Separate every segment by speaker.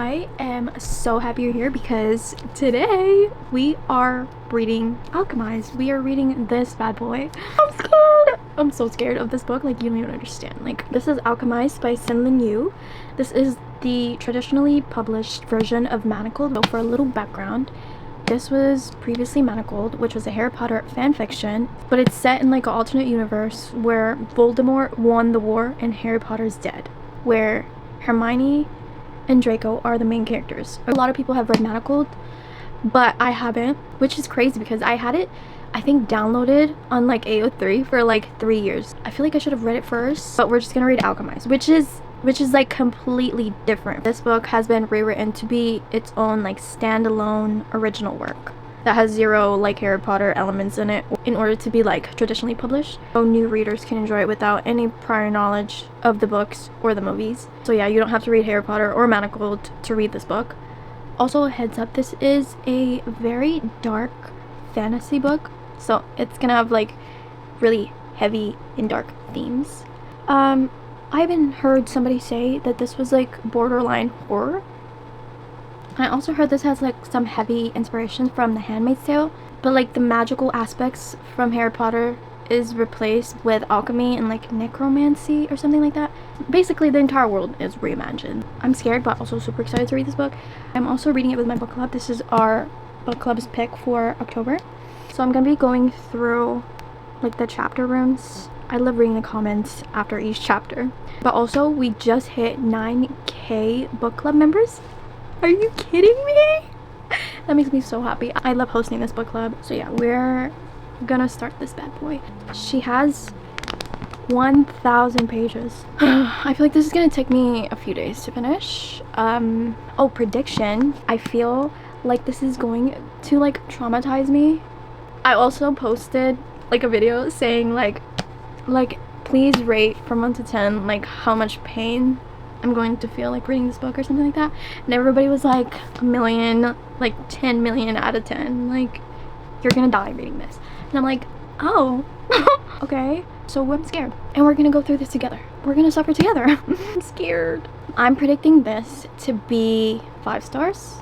Speaker 1: I am so happy you're here because today we are reading Alchemized. We are reading this bad boy. I'm scared. I'm so scared of this book, like you don't even understand. Like, this is Alchemized by Senlinyu. This is the traditionally published version of Manacled. So for a little background, this was previously Manacled, which was a Harry Potter fan fiction, but it's set in like an alternate universe where Voldemort won the war and Harry Potter's dead, where Hermione and Draco are the main characters. A lot of people have read Manacled, but I haven't, which is crazy because I had it, I think, downloaded on like AO3 for like 3 years. I feel like I should have read it first, but we're just gonna read Alchemized, which is like completely different. This book has been rewritten to be its own like standalone original work that has zero like Harry Potter elements in it in order to be like traditionally published, so new readers can enjoy it without any prior knowledge of the books or the movies. So yeah, you don't have to read Harry Potter or Manacled to read this book. Also, a heads up, this is a very dark fantasy book, so it's gonna have like really heavy and dark themes. I even heard somebody say that this was like borderline horror. I also heard this has like some heavy inspiration from The Handmaid's Tale, but like the magical aspects from Harry Potter is replaced with alchemy and like necromancy or something like that. Basically the entire world is reimagined. I'm scared but also super excited to read this book. I'm also reading it with my book club. This is our book club's pick for October. So I'm gonna be going through like the chapter rooms. I love reading the comments after each chapter. But also we just hit 9K book club members. Are you kidding me? That makes me so happy. I love hosting this book club. So yeah, we're gonna start this bad boy. She has 1,000 pages. I feel like this is gonna take me a few days to finish. Oh, prediction. I feel like this is going to like traumatize me. I also posted like a video saying like please rate from 1 to 10 like how much pain I'm going to feel like reading this book or something like that, and everybody was like 1 million, like 10 million out of 10, like you're gonna die reading this. And I'm like, oh okay, so I'm scared and we're gonna go through this together. We're gonna suffer together. I'm scared. I'm predicting this to be 5 stars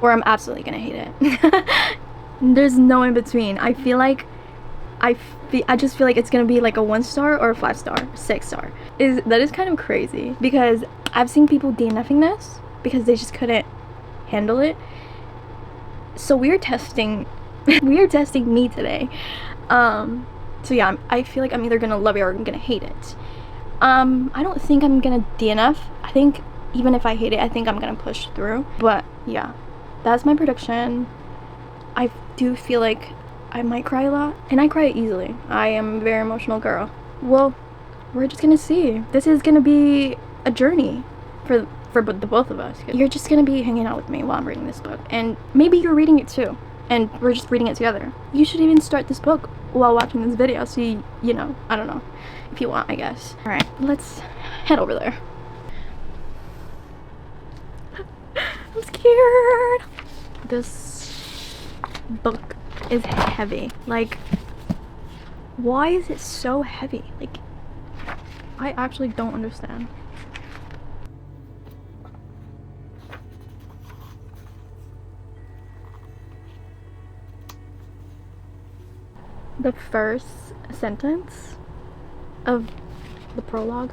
Speaker 1: or I'm absolutely gonna hate it. There's no in between. I feel like I just feel like it's gonna be like a 1 star or a 5 star, 6 star. That is kind of crazy because I've seen people DNFing this because they just couldn't handle it. So we're testing me today. So yeah, I feel like I'm either gonna love it or I'm gonna hate it. I don't think I'm gonna DNF. I think even if I hate it, I think I'm gonna push through. But yeah, that's my prediction. I do feel like I might cry a lot, and I cry easily. I am a very emotional girl. Well, we're just gonna see. This is gonna be a journey for the both of us. You're just gonna be hanging out with me while I'm reading this book, and maybe you're reading it too, and we're just reading it together. You should even start this book while watching this video, so you know, I don't know, if you want, I guess. All right, let's head over there. I'm scared. This book is heavy. Like, why is it so heavy? Like, I actually don't understand. The first sentence of the prologue.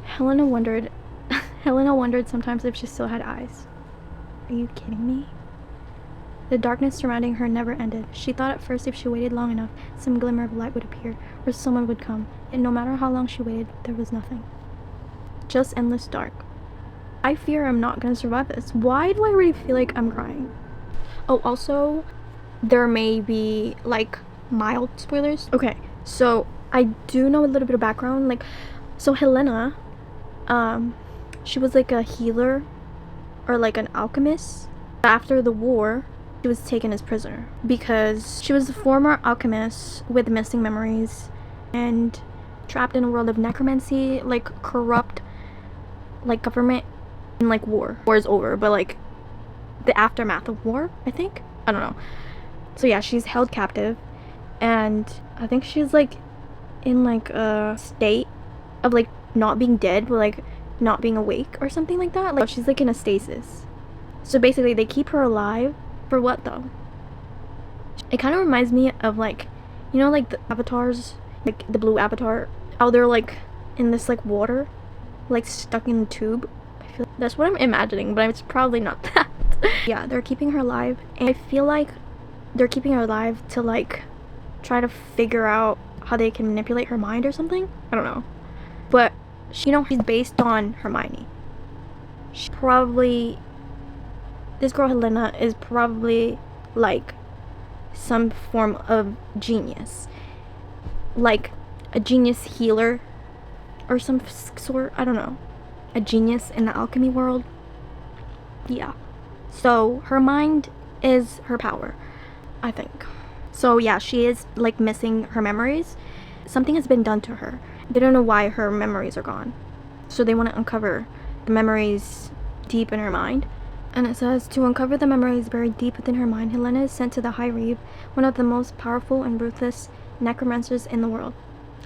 Speaker 1: Helena wondered sometimes if she still had eyes. Are you kidding me? The darkness surrounding her never ended. She thought at first if she waited long enough, some glimmer of light would appear, or someone would come. And no matter how long she waited, there was nothing. Just endless dark. I fear I'm not gonna survive this. Why do I already feel like I'm crying? Oh, also, there may be, like, mild spoilers. Okay, so I do know a little bit of background. Like, so Helena, she was like a healer, or like an alchemist. After the war, she was taken as prisoner because she was a former alchemist with missing memories and trapped in a world of necromancy, like corrupt, like government, and like war. War is over, but like the aftermath of war, I think. I don't know. So yeah, she's held captive, and I think she's like in like a state of like not being dead, but like not being awake or something like that. Like she's like in a stasis. So basically they keep her alive for what though? It kind of reminds me of like, you know, like the avatars, like the blue avatar, how they're like in this like water, like stuck in a tube. I feel like that's what I'm imagining, but it's probably not that. Yeah, they're keeping her alive, and I feel like they're keeping her alive to like try to figure out how they can manipulate her mind or something. I don't know, but she, you know, she's based on Hermione. She probably, this girl Helena is probably like some form of genius, like a genius healer or some sort. I don't know, a genius in the alchemy world. Yeah, so her mind is her power, I think. So yeah, she is like missing her memories. Something has been done to her. They don't know why her memories are gone, so they want to uncover the memories deep in her mind. And it says, to uncover the memories buried deep within her mind, Helena is sent to the High Reeve, one of the most powerful and ruthless necromancers in the world.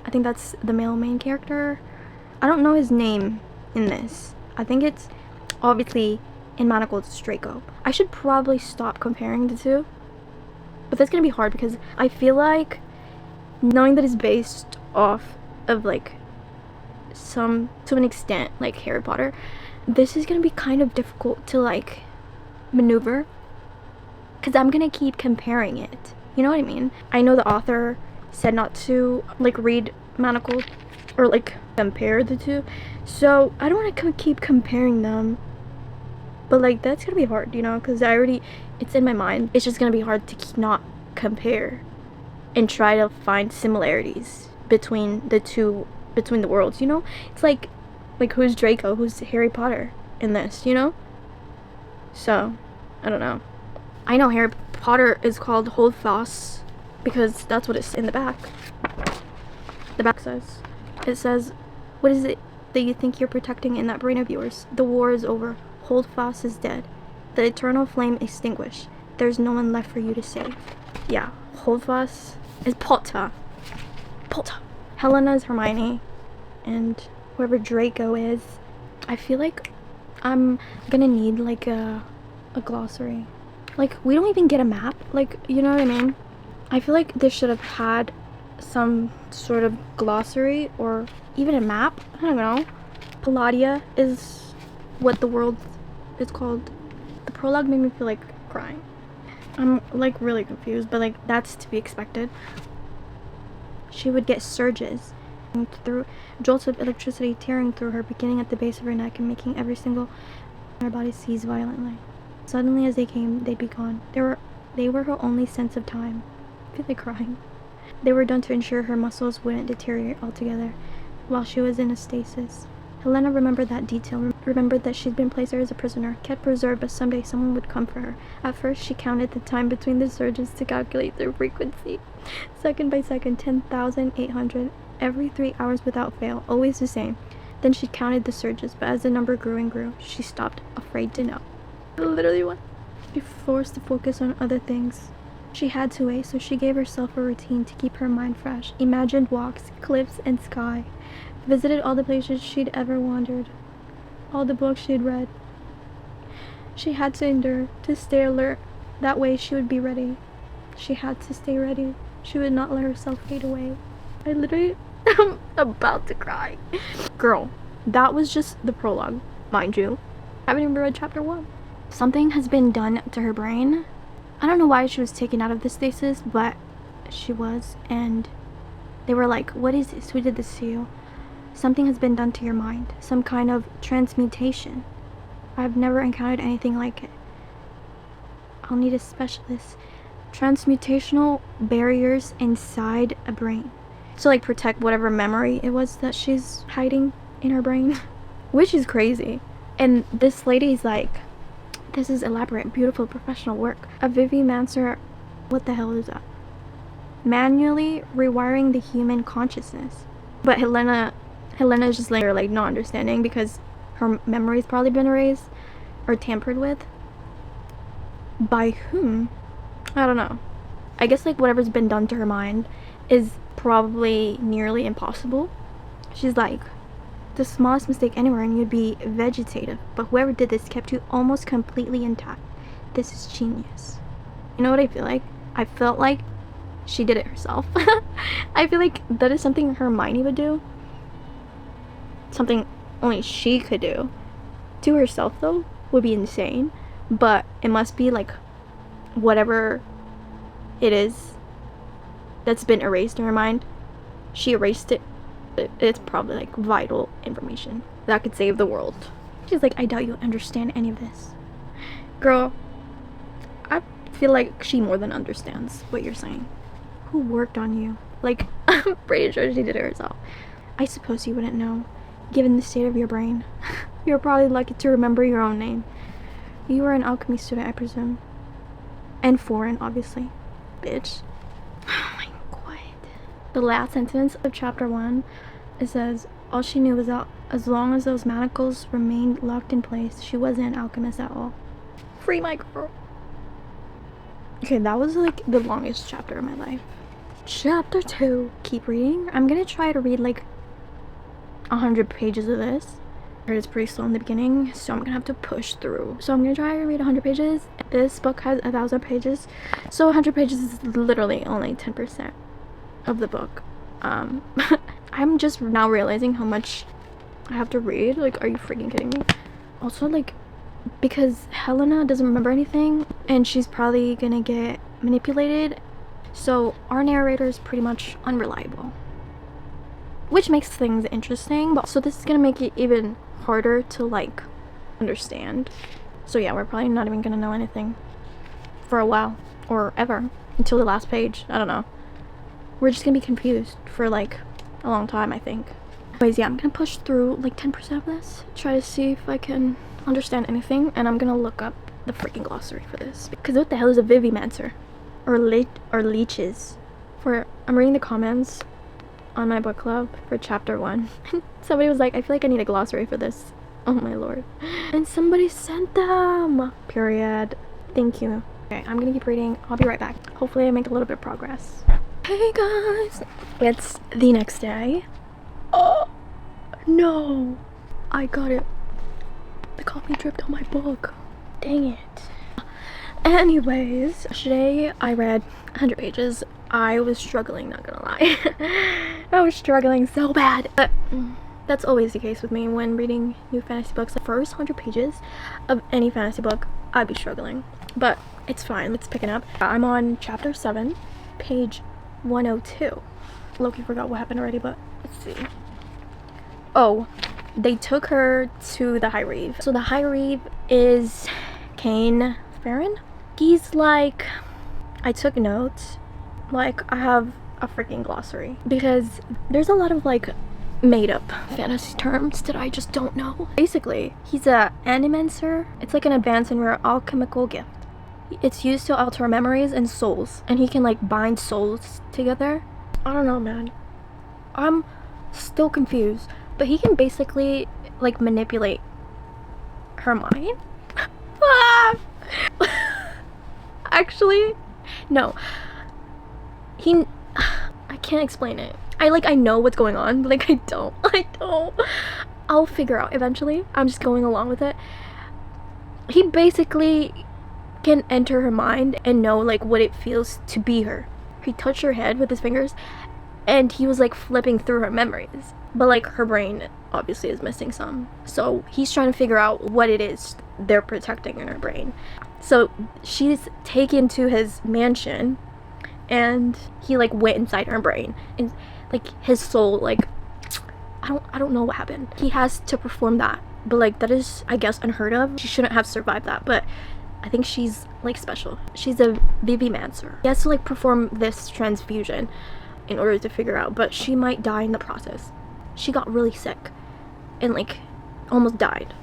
Speaker 1: I think that's the male main character. I don't know his name in this. I think it's obviously in Manacles it's Draco. I should probably stop comparing the two, but that's gonna be hard because I feel like knowing that it's based off of like some, to an extent, like Harry Potter, this is gonna be kind of difficult to like maneuver because I'm gonna keep comparing it. You know what I mean? I know the author said not to like read Manacles or like compare the two, so I don't want to keep comparing them. But like that's gonna be hard, you know, because it's in my mind. It's just gonna be hard to not compare and try to find similarities between the two, between the worlds, you know? It's like who's Draco, who's Harry Potter in this, you know? So I don't know. I know Harry Potter is called Holdfast because that's what it's in the back. The back says, it says, what is it that you think you're protecting in that brain of yours? The war is over. Holdfast is dead. The eternal flame extinguished. There's no one left for you to save. Yeah, Holdfast is Potter. Helena is Hermione, and whoever Draco is, I feel like I'm gonna need like a glossary. Like, we don't even get a map, like, you know what I mean? I feel like this should have had some sort of glossary or even a map. I don't know. Palladia is what the world is called. The prologue made me feel like crying. I'm like really confused, but like that's to be expected. She would get surges through jolts of electricity tearing through her, beginning at the base of her neck and making every single her body seize violently. Suddenly as they came, they'd be gone. They were her only sense of time. I feel like crying. They were done to ensure her muscles wouldn't deteriorate altogether while she was in a stasis. Helena remembered that detail, remembered that she'd been placed there as a prisoner, kept preserved, but someday someone would come for her. At first, she counted the time between the surges to calculate their frequency. Second by second, 10,800, every 3 hours without fail, always the same. Then she counted the surges, but as the number grew and grew, she stopped, afraid to know. I literally want to be forced to focus on other things. She had to wait, so she gave herself a routine to keep her mind fresh, imagined walks, cliffs, and sky. Visited all the places she'd ever wandered, all the books she'd read. She had to endure, to stay alert. That way she would be ready. She had to stay ready. She would not let herself fade away. I literally am about to cry. Girl, that was just the prologue, mind you. I haven't even read chapter 1. Something has been done to her brain. I don't know why she was taken out of the stasis, but she was, and they were like, what is this? Who did this to you? Something has been done to your mind. Some kind of transmutation. I've never encountered anything like it. I'll need a specialist. Transmutational barriers inside a brain. To like protect whatever memory it was that she's hiding in her brain. Which is crazy. And this lady's like, this is elaborate, beautiful, professional work. A Vivimancer, what the hell is that? Manually rewiring the human consciousness. But Helena is just laying there like not understanding because her memory's probably been erased or tampered with. By whom? I don't know. I guess like whatever's been done to her mind is probably nearly impossible. She's like the smallest mistake anywhere and you'd be vegetative. But whoever did this kept you almost completely intact. This is genius. You know what I feel like? I felt like she did it herself. I feel like that is something Hermione would do. Something only she could do. To herself, though, would be insane. But it must be like whatever it is that's been erased in her mind. She erased it. It's probably like vital information that could save the world. She's like, I doubt you understand any of this. Girl, I feel like she more than understands what you're saying. Who worked on you? Like, I'm pretty sure she did it herself. I suppose you wouldn't know, given the state of your brain. You're probably lucky to remember your own name. You were an alchemy student, I presume. And foreign, obviously. Bitch. Oh my god. The last sentence of chapter 1, it says, all she knew was that as long as those manacles remained locked in place, she wasn't an alchemist at all. Free my girl. Okay, that was like the longest chapter of my life. Chapter 2. Keep reading. I'm gonna try to read like 100 pages of this. It's pretty slow in the beginning, so I'm gonna have to push through. So I'm gonna try to read 100 pages. This book has 1,000 pages, so 100 pages is literally only 10% of the book. I'm just now realizing how much I have to read. Like, are you freaking kidding me? Also, like, because Helena doesn't remember anything and she's probably gonna get manipulated, so our narrator is pretty much unreliable, which makes things interesting. But so this is gonna make it even harder to like understand. So yeah, we're probably not even gonna know anything for a while, or ever, until the last page. I don't know. We're just gonna be confused for like a long time, I think. Anyways, yeah, I'm gonna push through like 10% of this, try to see if I can understand anything, and I'm gonna look up the freaking glossary for this, because what the hell is a vivimancer or leeches? I'm reading the comments on my book club for chapter 1. Somebody was like, I feel like I need a glossary for this. Oh my lord. And somebody sent them. Period. Thank you. Okay, I'm gonna keep reading. I'll be right back. Hopefully I make a little bit of progress. Hey guys, it's the next day. Oh no, I got it. The coffee dripped on my book. Dang it. Anyways, today I read 100 pages. I was struggling, not gonna lie. I was struggling so bad. But that's always the case with me when reading new fantasy books. The first 100 pages of any fantasy book, I'd be struggling. But it's fine, it's picking up. I'm on chapter 7, page 102. Loki forgot what happened already, but let's see. Oh, they took her to the High Reeve. So the High Reeve is Kane Farron. He's like, I took notes. Like, I have a freaking glossary, because there's a lot of like made up fantasy terms that I just don't know. Basically, he's a animancer. It's like an advanced and rare alchemical gift. It's used to alter memories and souls, and he can like bind souls together. I don't know, man. I'm still confused, but he can basically like manipulate her mind. Actually, no. I can't explain it. I know what's going on, but like I don't. I'll figure out eventually. I'm just going along with it. He basically can enter her mind and know like what it feels to be her. He touched her head with his fingers and he was like flipping through her memories, but like her brain obviously is missing some, so he's trying to figure out what it is they're protecting in her brain. So she's taken to his mansion and he like went inside her brain, and like his soul, like I don't know what happened. He has to perform that, but like that is, I guess, unheard of. She shouldn't have survived that, but I think she's like special. She's a vivimancer. He has to like perform this transfusion in order to figure out, but she might die in the process. She got really sick and like almost died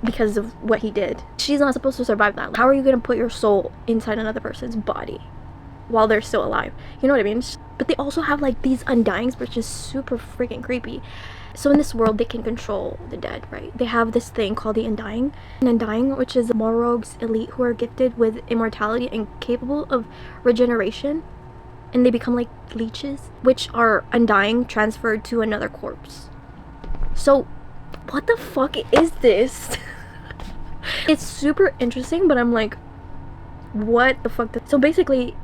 Speaker 1: because of what he did. She's not supposed to survive that. How are you gonna put your soul inside another person's body while they're still alive? You know what I mean? But they also have like these undyings, which is super freaking creepy. So in this world, they can control the dead, right? They have this thing called the Undying. An Undying, which is Morrogue's elite who are gifted with immortality and capable of regeneration. And they become like leeches, which are undying transferred to another corpse. So what the fuck is this? It's super interesting, but I'm like, what the fuck? So basically,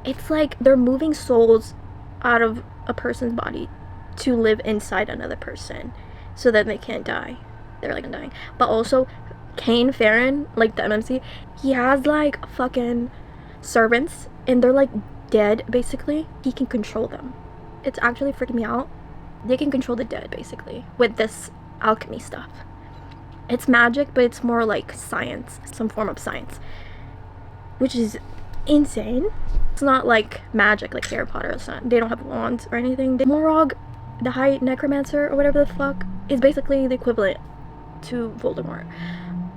Speaker 1: it's like they're moving souls out of a person's body to live inside another person so that they can't die. They're like dying. But also, Kane Farron, like the MMC, he has like fucking servants and they're like dead basically. He can control them. It's actually freaking me out. They can control the dead basically with this alchemy stuff. It's magic, but it's more like science, some form of science, which is insane. It's not like magic like Harry Potter. It's not, they don't have wands or anything. Morag, the High Necromancer or whatever the fuck, is basically the equivalent to Voldemort,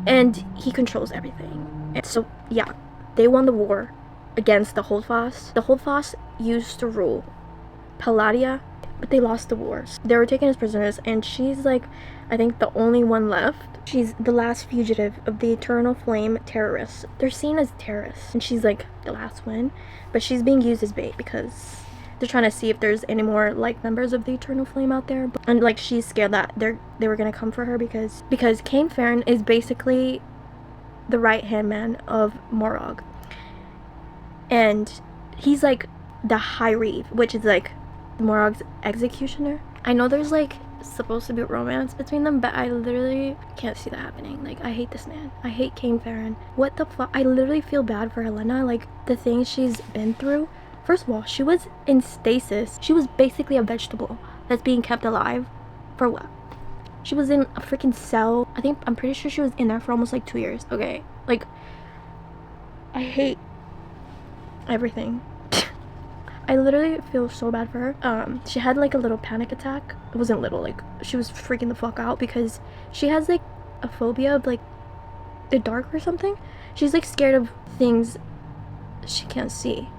Speaker 1: and he controls everything. And so yeah, they won the war against the Holdfast. The Holdfast used to rule Palladia, but they lost the wars. They were taken as prisoners, and she's like, I think the only one left. She's the last fugitive of the Eternal Flame terrorists. They're seen as terrorists, and she's like the last one, but she's being used as bait because they're trying to see if there's any more like members of the Eternal Flame out there. And like she's scared that they were gonna come for her because Kane Farron is basically the right hand man of Morag, and he's like the High Reeve, which is like Morag's executioner. I know there's like supposed to be romance between them, but I literally can't see that happening. Like, I hate this man. I hate Kane Farron. What the fuck? I literally feel bad for Helena, like the things she's been through. First of all, she was in stasis. She was basically a vegetable that's being kept alive for what? She was in a freaking cell. I'm pretty sure she was in there for almost like 2 years. Okay, like, I hate everything. I literally feel so bad for her. She had like a little panic attack. It wasn't little, like she was freaking the fuck out because she has like a phobia of like the dark or something. She's like scared of things she can't see.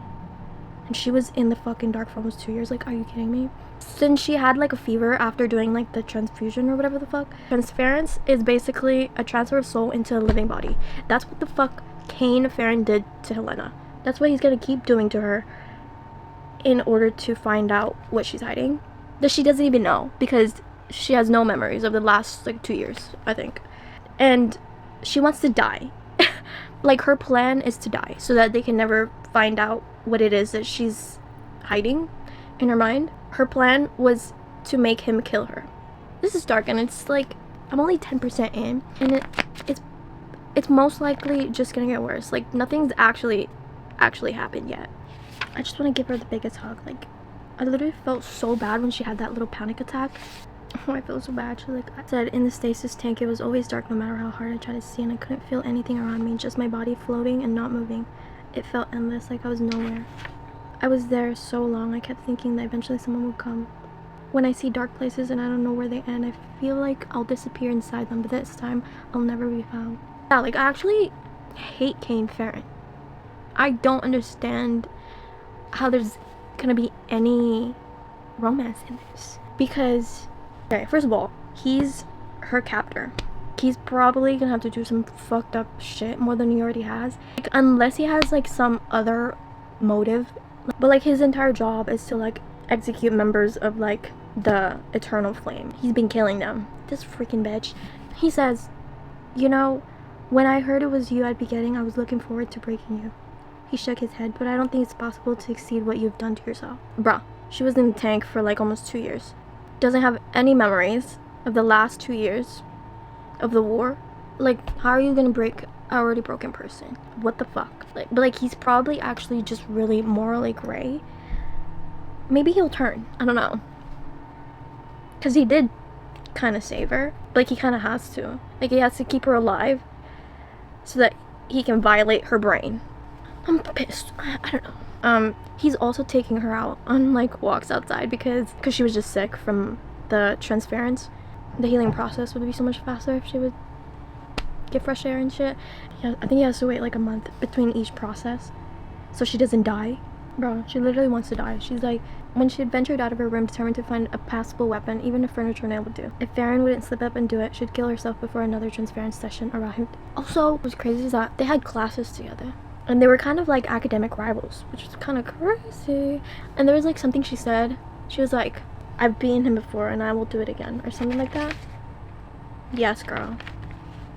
Speaker 1: And she was in the fucking dark for almost 2 years. Like, are you kidding me? Since she had like a fever after doing like the transfusion or whatever the fuck. Transference is basically a transfer of soul into a living body. That's what the fuck Kane Farron did to Helena. That's what he's gonna keep doing to her in order to find out what she's hiding, that she doesn't even know because she has no memories of the last like 2 years, I think. And she wants to die. Like, her plan is to die so that they can never find out what it is that she's hiding in her mind. Her plan was to make him kill her. This is dark, and it's like I'm only 10% in, and it's most likely just gonna get worse. Like, nothing's actually happened yet. I just want to give her the biggest hug. Like, I literally felt so bad when she had that little panic attack. Oh, I feel so bad. She like, I said, in the stasis tank, it was always dark no matter how hard I tried to see, and I couldn't feel anything around me, just my body floating and not moving. It felt endless, like I was nowhere. I was there so long, I kept thinking that eventually someone would come. When I see dark places and I don't know where they end, I feel like I'll disappear inside them, but this time, I'll never be found. Yeah, like, I actually hate Kane Farron. I don't understand how there's gonna be any romance in this, because okay, first of all, he's her captor. He's probably gonna have to do some fucked up shit more than he already has, like, unless he has like some other motive. But like, his entire job is to like execute members of like the Eternal Flame. He's been killing them. This freaking bitch. He says, you know, when I heard it was you I'd be getting, I was looking forward to breaking you. He shook his head, but I don't think it's possible to exceed what you've done to yourself. Bruh, she was in the tank for like almost 2 years. Doesn't have any memories of the last 2 years of the war. Like, how are you gonna break an already broken person? What the fuck? Like, but like, he's probably actually just really morally gray. Maybe he'll turn. I don't know. Because he did kind of save her. But like, he kind of has to. Like, he has to keep her alive so that he can violate her brain. I'm pissed. I don't know. He's also taking her out on like walks outside because she was just sick from the transference. The healing process would be so much faster if she would get fresh air and shit. Yeah, I think he has to wait like a month between each process so she doesn't die. Bro, she literally wants to die. She's like, when she had ventured out of her room determined to find a passable weapon, even a furniture nail would do. If Farron wouldn't slip up and do it, she'd kill herself before another transference session arrived. Also, what's crazy is that they had classes together. And they were kind of like academic rivals, which was kind of crazy. And there was like something she said. She was like, I've beaten him before and I will do it again, or something like that. Yes, girl.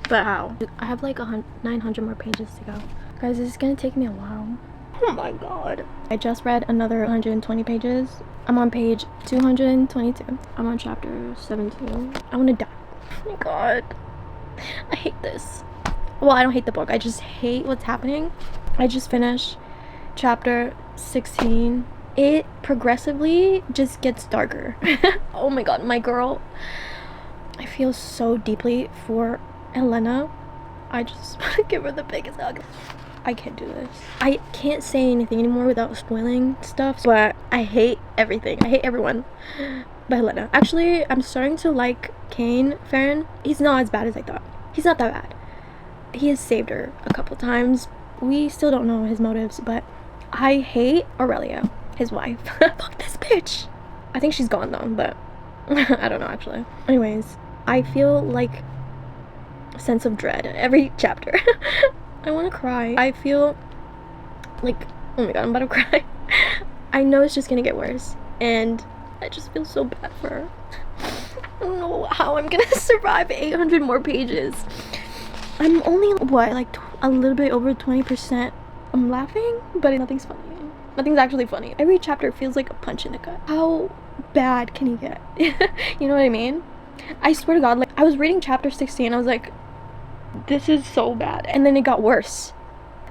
Speaker 1: But how? I have like 900 more pages to go. Guys, this is gonna take me a while. Oh my god. I just read another 120 pages. I'm on page 222. I'm on chapter 17. I wanna die. Oh my god. I hate this. Well, I don't hate the book. I just hate what's happening. I just finished chapter 16. It progressively just gets darker. Oh my god, my girl. I feel so deeply for Elena. I just want to give her the biggest hug. I can't do this. I can't say anything anymore without spoiling stuff, but I hate everything. I hate everyone but Helena. Actually, I'm starting to like Kane Farron. He's not as bad as I thought. He's not that bad. He has saved her a couple times. We still don't know his motives, but I hate Aurelia, his wife. Fuck this bitch. I think she's gone though, but I don't know actually. Anyways, I feel like a sense of dread every chapter. I want to cry. I feel like, oh my god, I'm about to cry. I know it's just gonna get worse, and I just feel so bad for her. I don't know how I'm gonna survive 800 more pages. I'm only, what, like a little bit over 20%. I'm laughing, but nothing's funny. Nothing's actually funny. Every chapter feels like a punch in the gut. How bad can you get? You know what I mean? I swear to god, like, I was reading chapter 16, I was like, this is so bad. And then it got worse.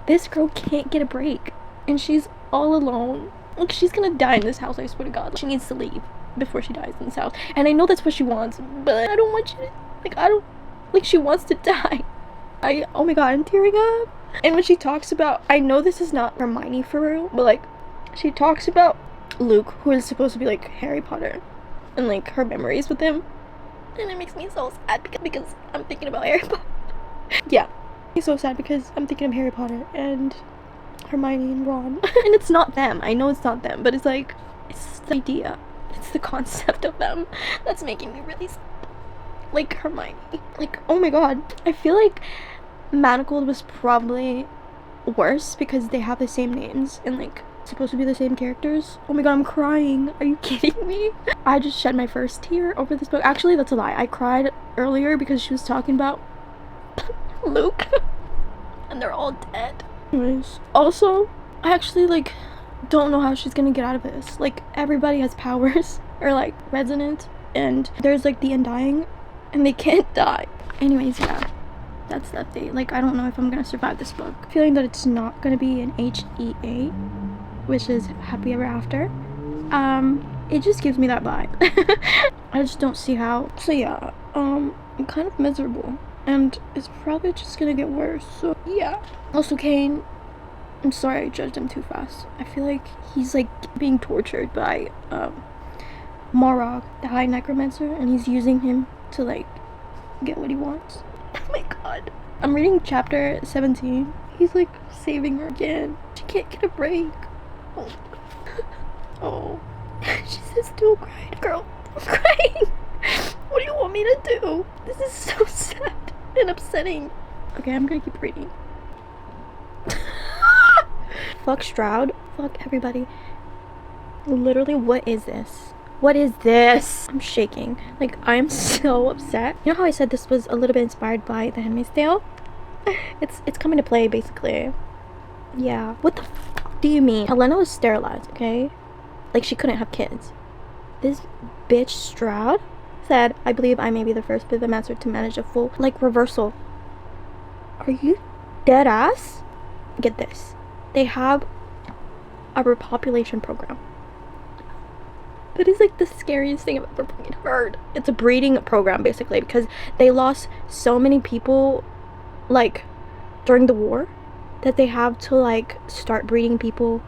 Speaker 1: This girl can't get a break. And she's all alone. Like, she's gonna die in this house, I swear to god. She needs to leave before she dies in this house. And I know that's what she wants, but I don't want you to, like, I don't, like, she wants to die. Oh my god, I'm tearing up. And when she talks about, I know this is not Hermione for real, but like, she talks about Luke, who is supposed to be like Harry Potter, and like her memories with him. And it makes me so sad because I'm thinking about Harry Potter. Yeah, it's so sad because I'm thinking of Harry Potter and Hermione and Ron. And it's not them. I know it's not them, but it's like, it's the idea. It's the concept of them that's making me really sad. Like Hermione. Like, oh my god. I feel like Manacled was probably worse because they have the same names and like supposed to be the same characters. Oh my god, I'm crying. Are you kidding me? I just shed my first tear over this book. Actually, that's a lie. I cried earlier because she was talking about Luke and they're all dead. Anyways, also, I actually like don't know how she's gonna get out of this. Like, everybody has powers or like resonant, and there's like the undying and they can't die. Anyways, yeah, that's the update. Like, I don't know if I'm gonna survive this book. Feeling that it's not gonna be an HEA, which is happy ever after. It just gives me that vibe. I just don't see how. So yeah, I'm kind of miserable, and it's probably just gonna get worse. So yeah. Also, Kane, I'm sorry I judged him too fast. I feel like he's like being tortured by Morag, the High Necromancer, and he's using him to like get what he wants. Oh my god. I'm reading chapter 17. He's like saving her again. She can't get a break. Oh. Oh. She says don't cry. Girl, I'm crying. What do you want me to do? This is so sad and upsetting. Okay, I'm gonna keep reading. Fuck Stroud. Fuck everybody. Literally, what is this? What is this? I'm shaking. Like, I'm so upset. You know how I said this was a little bit inspired by The Handmaid's Tale? It's coming to play, basically. Yeah. What the fuck do you mean? Helena was sterilized, okay? Like, she couldn't have kids. This bitch Stroud said, I believe I may be the first Vivimancer to manage a full, like, reversal. Are you dead ass? Get this. They have a repopulation program. That is like the scariest thing I've ever fucking heard. It's a breeding program, basically, because they lost so many people like during the war that they have to like start breeding people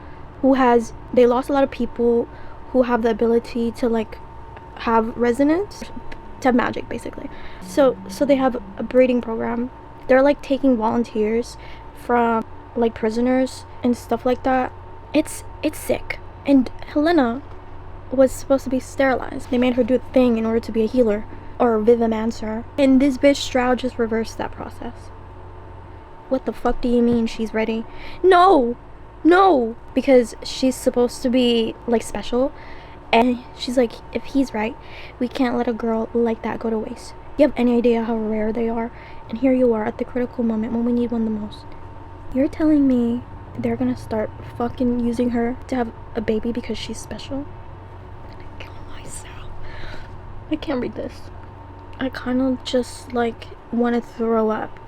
Speaker 1: they lost a lot of people who have the ability to like have resonance, to have magic, basically. So they have a breeding program. They're like taking volunteers from like prisoners and stuff like that. It's sick. And Helena was supposed to be sterilized. They made her do a thing in order to be a healer or a Vivimancer, and this bitch Stroud just reversed that process. What the fuck do you mean she's ready? No, because she's supposed to be like special, And she's like, if he's right, we can't let a girl like that go to waste. You have any idea how rare they are? And here you are at the critical moment when we need one the most. You're telling me they're gonna start fucking using her to have a baby because she's special? I'm gonna kill myself. I can't read this. I kind of just like want to throw up,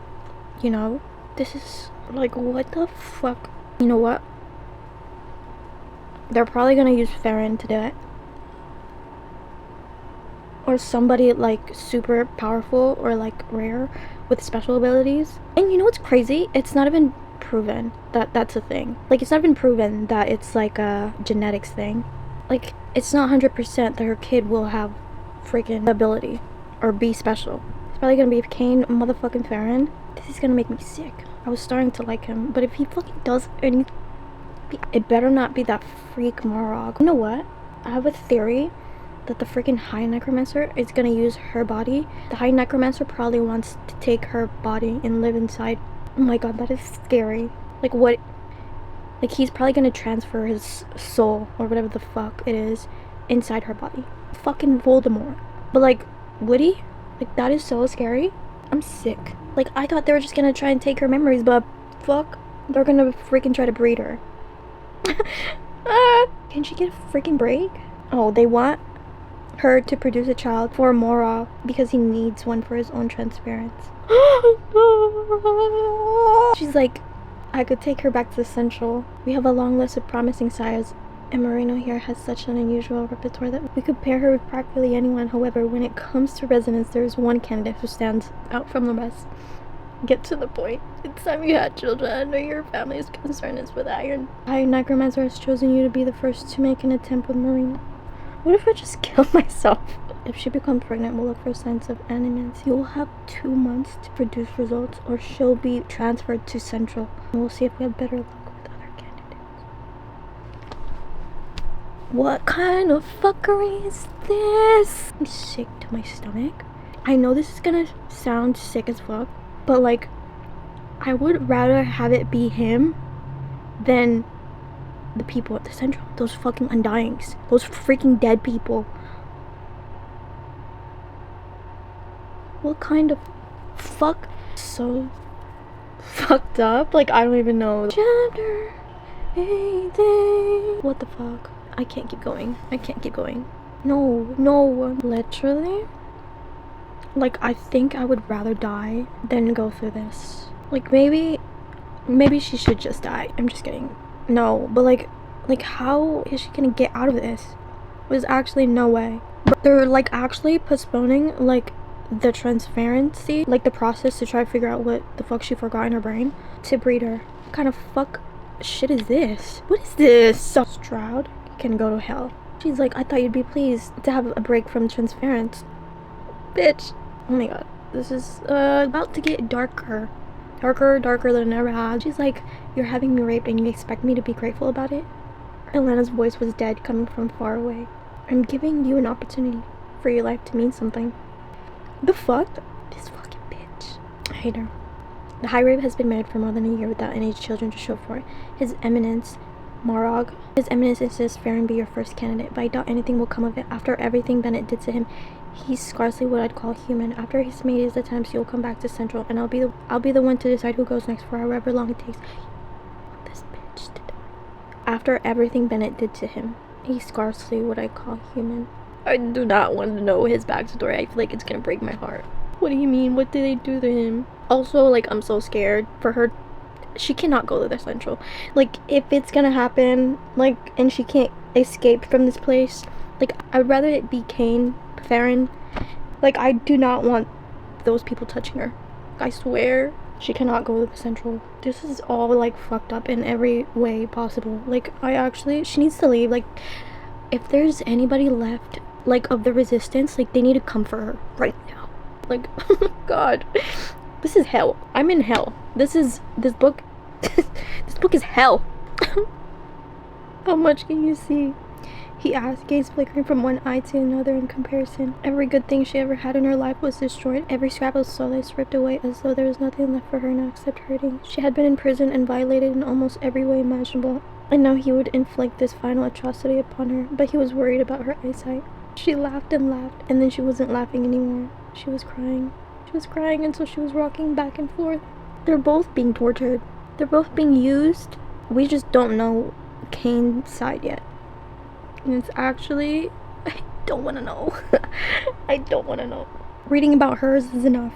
Speaker 1: you know? This is like, what the fuck? You know what? They're probably gonna use Farron to do it. Or somebody like super powerful or like rare with special abilities. And you know what's crazy? It's not even proven that that's a thing. Like, it's not even proven that it's like a genetics thing. Like, it's not 100% that her kid will have freaking ability or be special. It's probably gonna be Kane motherfucking Farron. This is gonna make me sick. I was starting to like him, but if he fucking does anything, it better not be that freak Morog. You know what? I have a theory that the freaking High Necromancer is gonna use her body. The High Necromancer probably wants to take her body and live inside. Oh my god, that is scary. Like, what? Like, he's probably gonna transfer his soul, or whatever the fuck it is, inside her body. Fucking Voldemort. But like, would he? Like, that is so scary. I'm sick. Like, I thought they were just gonna try and take her memories, but fuck, they're gonna freaking try to breed her. Can she get a freaking break? Oh, they want her to produce a child for Mora because he needs one for his own transference. She's like, I could take her back to the Central. We have a long list of promising sires, and Moreno here has such an unusual repertoire that we could pair her with practically anyone. However, when it comes to resonance, there is one candidate who stands out from the rest. Get to the point. It's time you had children. I know your family's concern is with iron. High Necromancer has chosen you to be the first to make an attempt with Marina. What if I just kill myself? If she becomes pregnant, we'll look for signs of animals. You'll have 2 months to produce results, or she'll be transferred to Central. And we'll see if we have better luck with other candidates. What kind of fuckery is this? I'm sick to my stomach. I know this is gonna sound sick as fuck, but like, I would rather have it be him than the people at the Central. Those fucking Undyings. Those freaking dead people. What kind of fuck? So fucked up. Like, I don't even know. Chapter 18. What the fuck? I can't keep going. I can't keep going. No. Literally. Like, I think I would rather die than go through this. Like, maybe she should just die. I'm just kidding. No, but like how is she gonna get out of this? There's actually no way. But they're like actually postponing like the transparency, like the process to try to figure out what the fuck she forgot in her brain to breed her. What kind of fuck shit is this? What is this? Stroud can go to hell. She's like, I thought you'd be pleased to have a break from transference. Bitch. Oh my god. This is about to get darker. Darker than it ever has. She's like, you're having me raped and you expect me to be grateful about it? Elena's voice was dead, coming from far away. I'm giving you an opportunity for your life to mean something. The fuck? This fucking bitch. I hate her. The High Reeve has been married for more than a year without any children to show for it. His Eminence, Morog. His Eminence insists Farron be your first candidate, but I doubt anything will come of it. After everything Bennett did to him, he's scarcely what I'd call human. After he's made his attempts, you'll come back to Central, and I'll be the one to decide who goes next for however long it takes. This bitch did. After everything Bennett did to him, he's scarcely what I call human. I do not want to know his backstory. I feel like it's gonna break my heart. What do you mean? What did they do to him? Also, like, I'm so scared for her. She cannot go to the Central. Like, if it's gonna happen, like, and she can't escape from this place, like, I'd rather it be Kane, Farron. Like, I do not want those people touching her. I swear she cannot go to the Central. This is all like fucked up in every way possible. Like, she needs to leave. Like, if there's anybody left like of the resistance, like, they need to come for her right now. Like, oh my god, this is hell. I'm in hell. This book this book is hell. How much can you see? He asked, gaze flickering from one eye to another in comparison. Every good thing she ever had in her life was destroyed. Every scrap of solace ripped away, as though there was nothing left for her now except hurting. She had been in prison and violated in almost every way imaginable. And now he would inflict this final atrocity upon her, but he was worried about her eyesight. She laughed, and then she wasn't laughing anymore. She was crying. She was crying until she was rocking back and forth. They're both being tortured. They're both being used. We just don't know Kane's side yet. And it's actually... I don't want to know. I don't want to know. Reading about hers is enough.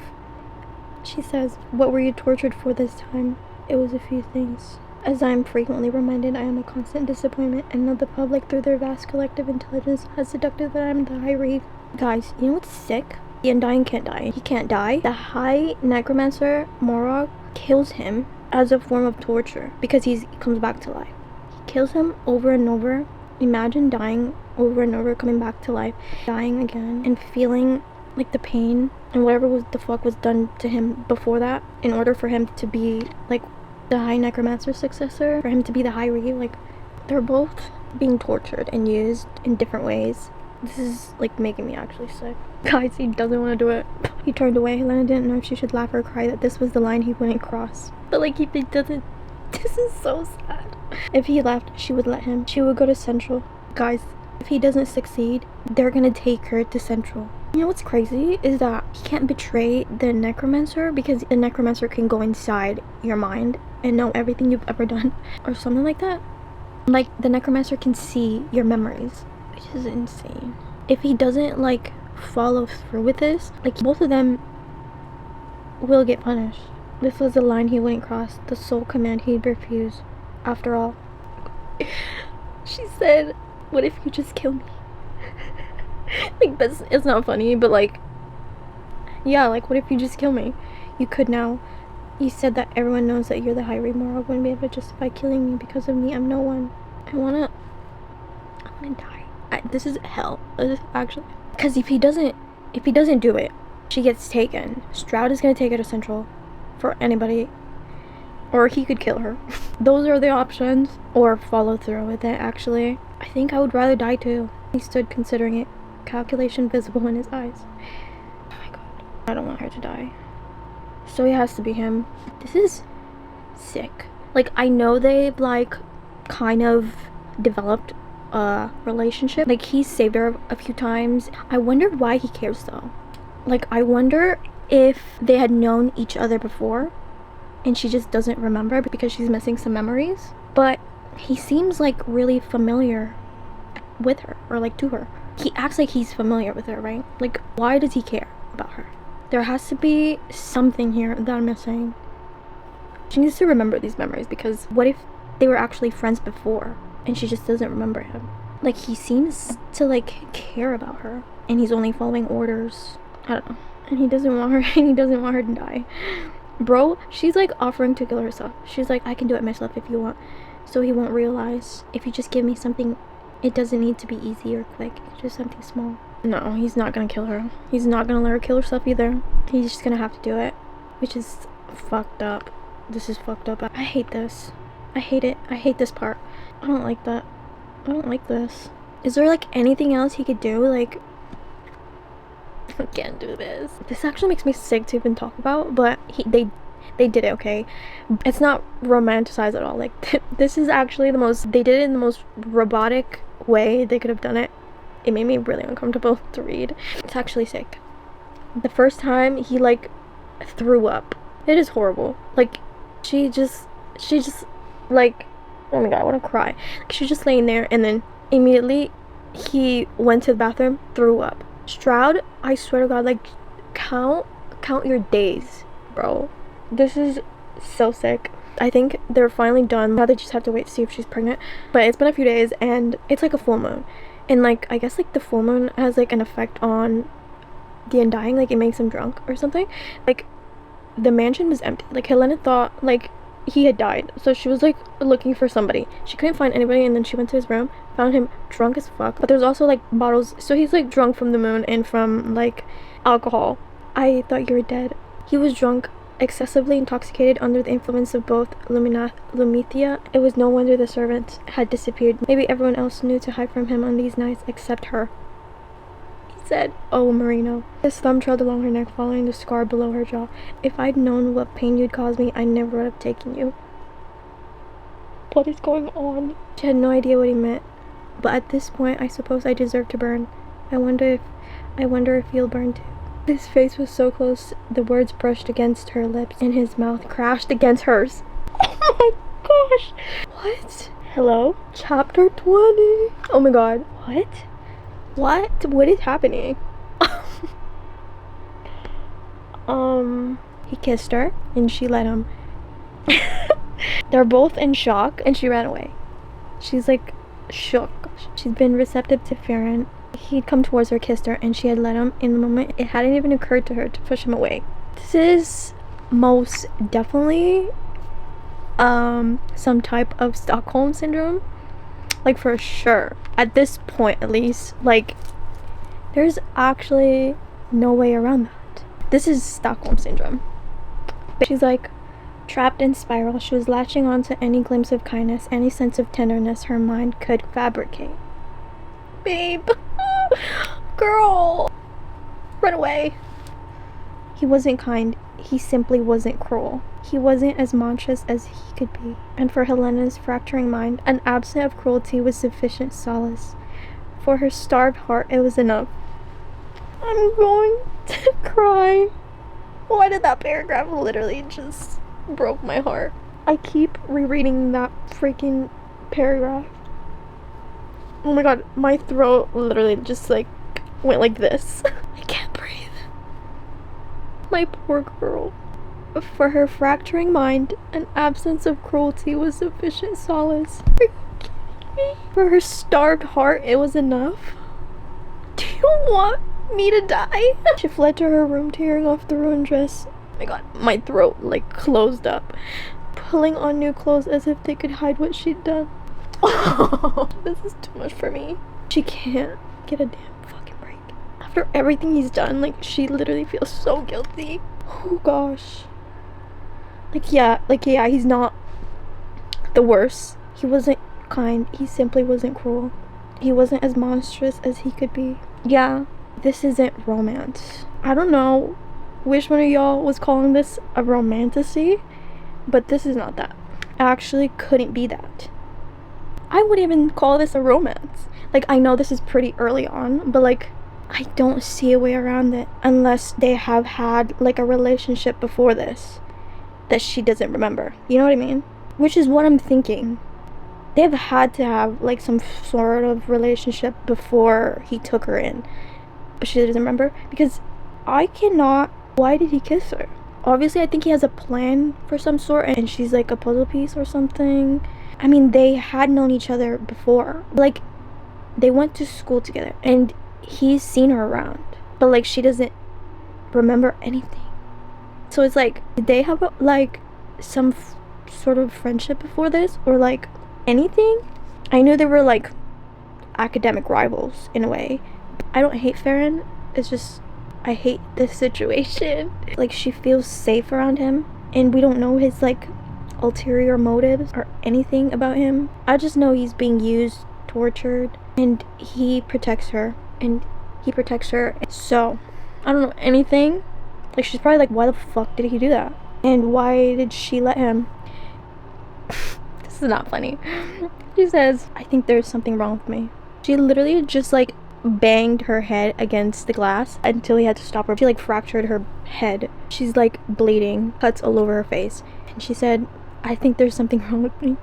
Speaker 1: She says, "What were you tortured for this time?" "It was a few things. As I am frequently reminded, I am a constant disappointment, and know the public, through their vast collective intelligence, has deducted that I am the High Reeve." Guys, you know what's sick? The Undying can't die. He can't die. The High Necromancer, Morag, kills him as a form of torture because he comes back to life. He kills him over and over. Imagine dying over and over, coming back to life, dying again, and feeling like the pain and whatever was the fuck was done to him before that, in order for him to be like the High Necromancer successor, for him to be the High Reeve. Like, they're both being tortured and used in different ways. This is like making me actually sick. Guys, he doesn't want to do it. He turned away. Helena didn't know if she should laugh or cry, that this was the line he wouldn't cross. But like, if he doesn't, this is so sad. If he left, she would let him. She would go to Central. Guys, if he doesn't succeed, they're gonna take her to Central. You know what's crazy is that he can't betray the Necromancer, because the Necromancer can go inside your mind and know everything you've ever done or something like that. Like, the Necromancer can see your memories, which is insane. If he doesn't like follow through with this, like, both of them will get punished. This was the line he wouldn't cross, the sole command he'd refuse. After all, she said, "What if you just kill me?" Like, that's, it's not funny, but like, yeah, like, what if you just kill me? You could now. You said that everyone knows that you're the High Reeve. Morag wouldn't be able to justify killing me because of me. I'm no one. I wanna die. This is hell. This is actually, because if he doesn't do it, she gets taken. Stroud is gonna take her to Central for anybody, or he could kill her. Those are the options, or follow through with it. Actually, I think I would rather die too. He stood considering it, calculation visible in his eyes. Oh my god, I don't want her to die, so it has to be him. This is sick. Like, I know they've like kind of developed a relationship. Like, he saved her a few times. I wonder why he cares though. Like, I wonder if they had known each other before and she just doesn't remember because she's missing some memories. But he seems like really familiar with her, or like to her. He acts like he's familiar with her, right? Like, why does he care about her? There has to be something here that I'm missing. She needs to remember these memories, because what if they were actually friends before and she just doesn't remember him? Like, he seems to like care about her and he's only following orders. I don't know. And he doesn't want her, and he doesn't want her to die. Bro, she's like offering to kill herself. She's like, "I can do it myself if you want." So he won't realize. If you just give me something, it doesn't need to be easy or quick. It's just something small. No, he's not gonna kill her. He's not gonna let her kill herself either. He's just gonna have to do it, which is fucked up. This is fucked up. I hate this. I hate it. I hate this part. I don't like that. I don't like this. Is there like anything else he could do? Like, I can't do this. This actually makes me sick to even talk about, but they did it, okay? It's not romanticized at all. Like, this is actually the most, they did it in the most robotic way they could have done it. It made me really uncomfortable to read. It's actually sick. The first time he like threw up. It is horrible. Like, she just like, oh my god, I want to cry. Like, she's just laying there, and then immediately he went to the bathroom, threw up. Stroud, I swear to god, like, count your days, bro. This is so sick. I think they're finally done. Now they just have to wait to see if she's pregnant. But it's been a few days, and it's like a full moon. And like, I guess like the full moon has like an effect on the Undying. Like, it makes him drunk or something. Like, the mansion was empty. Like, Helena thought like he had died, so she was like looking for somebody. She couldn't find anybody, and then she went to his room, found him drunk as fuck. But there's also like bottles, so he's like drunk from the moon and from like alcohol. I thought you were dead. He was drunk, excessively intoxicated, under the influence of both Lumithia. It was no wonder the servants had disappeared. Maybe everyone else knew to hide from him on these nights except her. He said, "Oh, Marino." His thumb trailed along her neck, following the scar below her jaw. "If I'd known what pain you'd cause me, I never would have taken you." What is going on? She had no idea what he meant. But at this point, I suppose I deserve to burn. I wonder if you'll burn too. His face was so close, the words brushed against her lips, and his mouth crashed against hers. Oh my gosh! What? Hello? Chapter 20. Oh my god. What? What is happening? He kissed her, and she let him. They're both in shock, and she ran away. She's like shook. She'd been receptive to Farron. He'd come towards her, kissed her, and she had let him. In the moment, it hadn't even occurred to her to push him away. This is most definitely some type of Stockholm syndrome, like for sure. At this point, at least, like there's actually no way around that. This is Stockholm syndrome. She's like trapped in spiral. She was latching on to any glimpse of kindness, any sense of tenderness her mind could fabricate. Babe. Girl. Run away. He wasn't kind. He simply wasn't cruel. He wasn't as monstrous as he could be. And for Helena's fracturing mind, an absence of cruelty was sufficient solace. For her starved heart, it was enough. I'm going to cry. Why did that paragraph literally just broke my heart? I keep rereading that freaking paragraph. Oh my god, my throat literally just like went like this. I can't breathe. My poor girl. For her fracturing mind, an absence of cruelty was sufficient solace. Are you kidding me? For her starved heart, it was enough. Do you want me to die? She fled to her room, tearing off the ruined dress. Oh my god, my throat like closed up, pulling on new clothes as if they could hide what she'd done. Oh, this is too much for me. She can't get a damn fucking break. After everything he's done, like she literally feels so guilty. Oh gosh. Like yeah, he's not the worst. He wasn't kind. He simply wasn't cruel. He wasn't as monstrous as he could be. Yeah, this isn't romance. I don't know which one of y'all was calling this a romantasy, but this is not that. Actually couldn't be that. I wouldn't even call this a romance. Like, I know this is pretty early on, but like I don't see a way around it unless they have had like a relationship before this that she doesn't remember. You know what I mean? Which is what I'm thinking. They've had to have like some sort of relationship before he took her in, but she doesn't remember. Because I cannot. Why did he kiss her? Obviously I think he has a plan for some sort, and she's like a puzzle piece or something. I mean, they had known each other before. Like, they went to school together, and he's seen her around, but like she doesn't remember anything. So it's like, did they have like some sort of friendship before this, or like anything? I knew they were like academic rivals in a way. I don't hate Farron, it's just I hate this situation. Like, she feels safe around him, and we don't know his like ulterior motives or anything about him. I just know he's being used, tortured, and he protects her, so I don't know anything. Like, she's probably like, why the fuck did he do that, and why did she let him? This is not funny. She says, I think there's something wrong with me. She literally just like banged her head against the glass until he had to stop her. She like fractured her head. She's like bleeding, cuts all over her face, and she said, I think there's something wrong with me.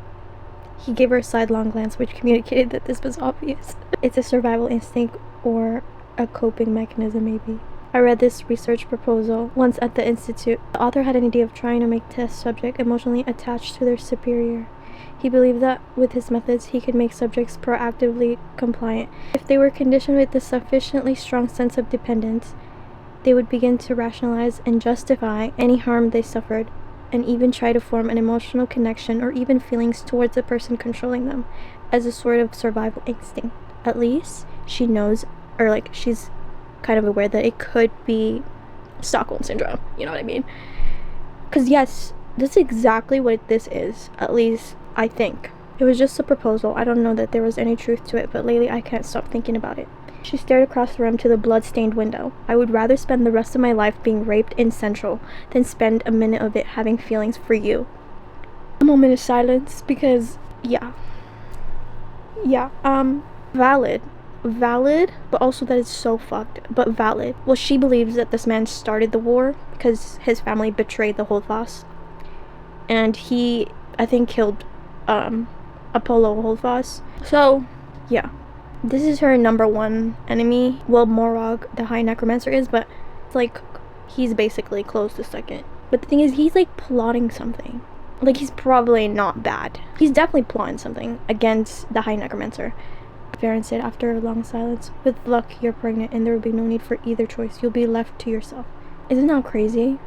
Speaker 1: He gave her a sidelong glance which communicated that this was obvious. It's a survival instinct or a coping mechanism, maybe. I read this research proposal once at the institute. The author had an idea of trying to make test subject emotionally attached to their superior. He believed that with his methods he could make subjects proactively compliant. If they were conditioned with a sufficiently strong sense of dependence, they would begin to rationalize and justify any harm they suffered, and even try to form an emotional connection or even feelings towards the person controlling them as a sort of survival instinct. At least she knows, or like she's kind of aware that it could be Stockholm syndrome, you know what I mean? Because yes, this is exactly what this is, at least I think. It was just a proposal. I don't know that there was any truth to it, but lately I can't stop thinking about it. She stared across the room to the blood-stained window. I would rather spend the rest of my life being raped in Central than spend a minute of it having feelings for you. A moment of silence, because Yeah. Yeah. Valid. Valid, but also that is so fucked, but valid. Well, she believes that this man started the war because his family betrayed the Holdfast. And he, I think, killed, Apollo Holdfast. So, yeah. This is her number one enemy. Well, Morag, the High Necromancer, is, but, like, he's basically close to second. But the thing is, he's, like, plotting something. Like, he's probably not bad. He's definitely plotting something against the High Necromancer. Farron said after a long silence. With luck, you're pregnant, and there will be no need for either choice. You'll be left to yourself. Isn't that crazy?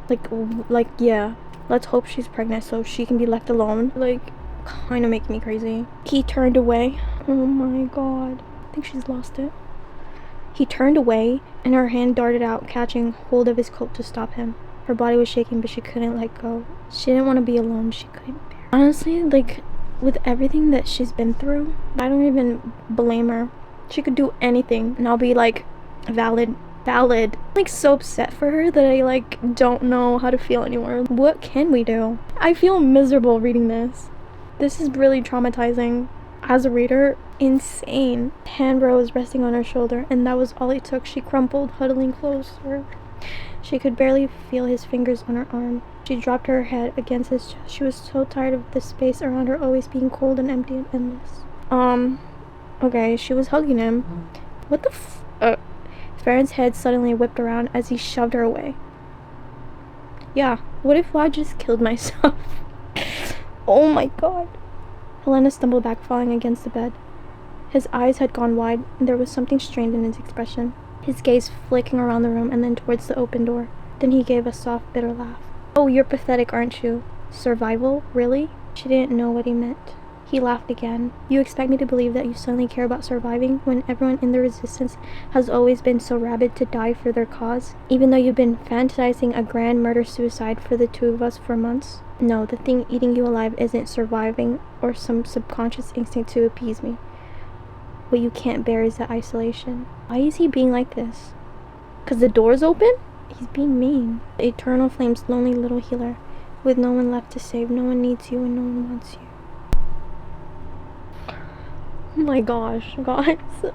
Speaker 1: Like, yeah. Let's hope she's pregnant so she can be left alone. Like, kind of making me crazy. He turned away. Oh my god. I think she's lost it. He turned away, and her hand darted out, catching hold of his coat to stop him. Her body was shaking, but she couldn't let go. She didn't want to be alone. She couldn't bear. Honestly, like, with everything that she's been through, I don't even blame her. She could do anything, and I'll be like, valid. I'm, like, so upset for her that I, like, don't know how to feel anymore. What can we do? I feel miserable reading this. This is really traumatizing. As a reader, insane. Hand was resting on her shoulder, and that was all it took. She crumpled, huddling closer. She could barely feel his fingers on her arm. She dropped her head against his chest. She was so tired of the space around her always being cold and empty and endless. Okay, she was hugging him. What the Farron's head suddenly whipped around as he shoved her away. Yeah, what if I just killed myself? Oh my god. Helena stumbled back, falling against the bed. His eyes had gone wide, and there was something strained in his expression. His gaze flicking around the room and then towards the open door. Then he gave a soft, bitter laugh. Oh, you're pathetic, aren't you? Survival? Really? She didn't know what he meant. He laughed again. You expect me to believe that you suddenly care about surviving when everyone in the resistance has always been so rabid to die for their cause? Even though you've been fantasizing a grand murder-suicide for the two of us for months? No, the thing eating you alive isn't surviving or some subconscious instinct to appease me. What you can't bear is the isolation. Why is he being like this? 'Cause the door's open? He's being mean. The eternal flame's lonely little healer. With no one left to save, no one needs you and no one wants you. Oh my gosh, guys. I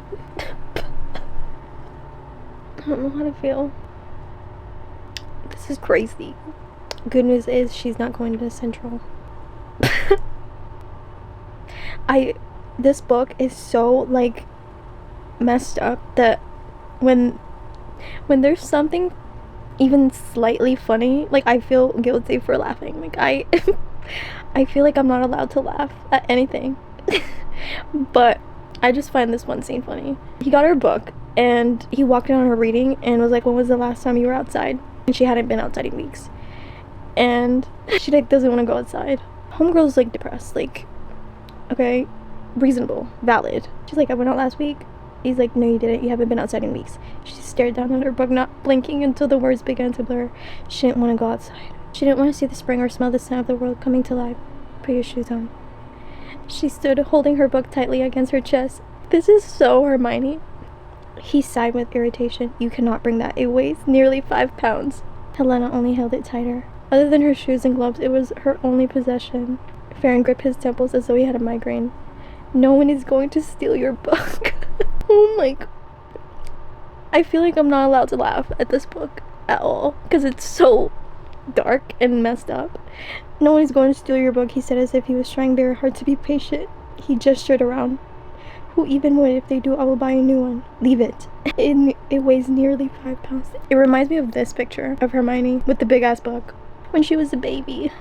Speaker 1: don't know how to feel. This is crazy. Good news is she's not going to Central. This book is so, like, messed up that when there's something even slightly funny, like, I feel guilty for laughing. Like, I feel like I'm not allowed to laugh at anything. But I just find this one scene funny. He got her book and he walked in on her reading and was like, when was the last time you were outside? And she hadn't been outside in weeks. And she, like, doesn't want to go outside. Homegirl's, like, depressed. Like, okay, reasonable, valid. She's like, I went out last week. He's like, no, you didn't. You haven't been outside in weeks. She stared down at her book, not blinking until the words began to blur. She didn't want to go outside. She didn't want to see the spring or smell the scent of the world coming to life. Put your shoes on. She stood holding her book tightly against her chest. This is so Hermione. He sighed with irritation. You cannot bring that. It weighs nearly 5 pounds. Helena only held it tighter. Other than her shoes and gloves, it was her only possession. Farron gripped his temples as though he had a migraine. No one is going to steal your book. Oh my god. I feel like I'm not allowed to laugh at this book at all because it's so dark and messed up. No one is going to steal your book, he said as if he was trying very hard to be patient. He gestured around. Who even would? If they do, I will buy a new one. Leave it. It weighs nearly 5 pounds. It reminds me of this picture of Hermione with the big ass book when she was a baby.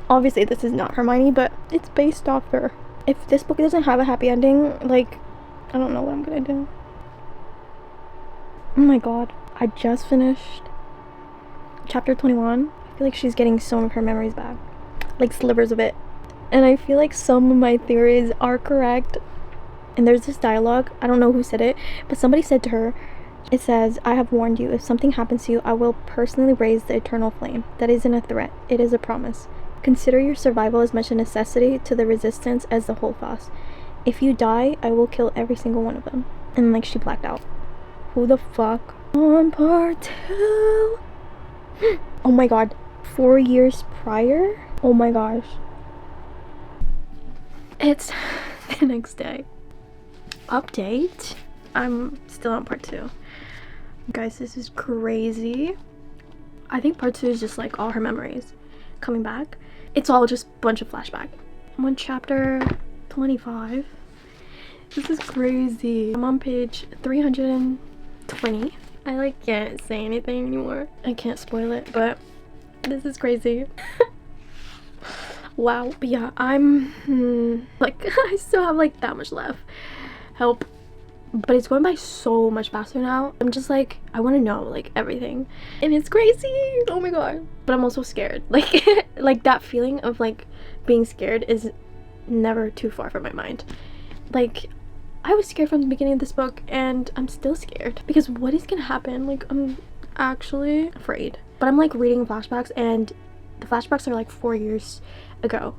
Speaker 1: Obviously this is not Hermione, but it's based off her. If this book doesn't have a happy ending, like, I don't know what I'm gonna do. Oh my god. I just finished chapter 21. I feel like she's getting some of her memories back. Like, slivers of it. And I feel like some of my theories are correct. And there's this dialogue, I don't know who said it, but somebody said to her, it says, I have warned you, if something happens to you, I will personally raise the eternal flame. That isn't a threat, it is a promise. Consider your survival as much a necessity to the resistance as the Holdfast. If you die, I will kill every single one of them. And, like, she blacked out. Who the fuck? On part 2. Oh my god. 4 years prior? Oh my gosh. It's the next day. Update. I'm still on part 2. Guys, this is crazy. I think part 2 is just like all her memories coming back. It's all just a bunch of flashback. I'm on chapter 25. This is crazy. I'm on page 320. I like can't say anything anymore. I can't spoil it, but this is crazy. Wow. But yeah, I'm like I still have like that much left. Help. But it's going by so much faster now. I'm just like, I want to know like everything, and it's crazy. Oh my god. But I'm also scared. Like like that feeling of like being scared is never too far from my mind. Like I was scared from the beginning of this book, and I'm still scared because what is gonna happen? Like I'm actually afraid. But I'm like reading flashbacks, and the flashbacks are like 4 years ago,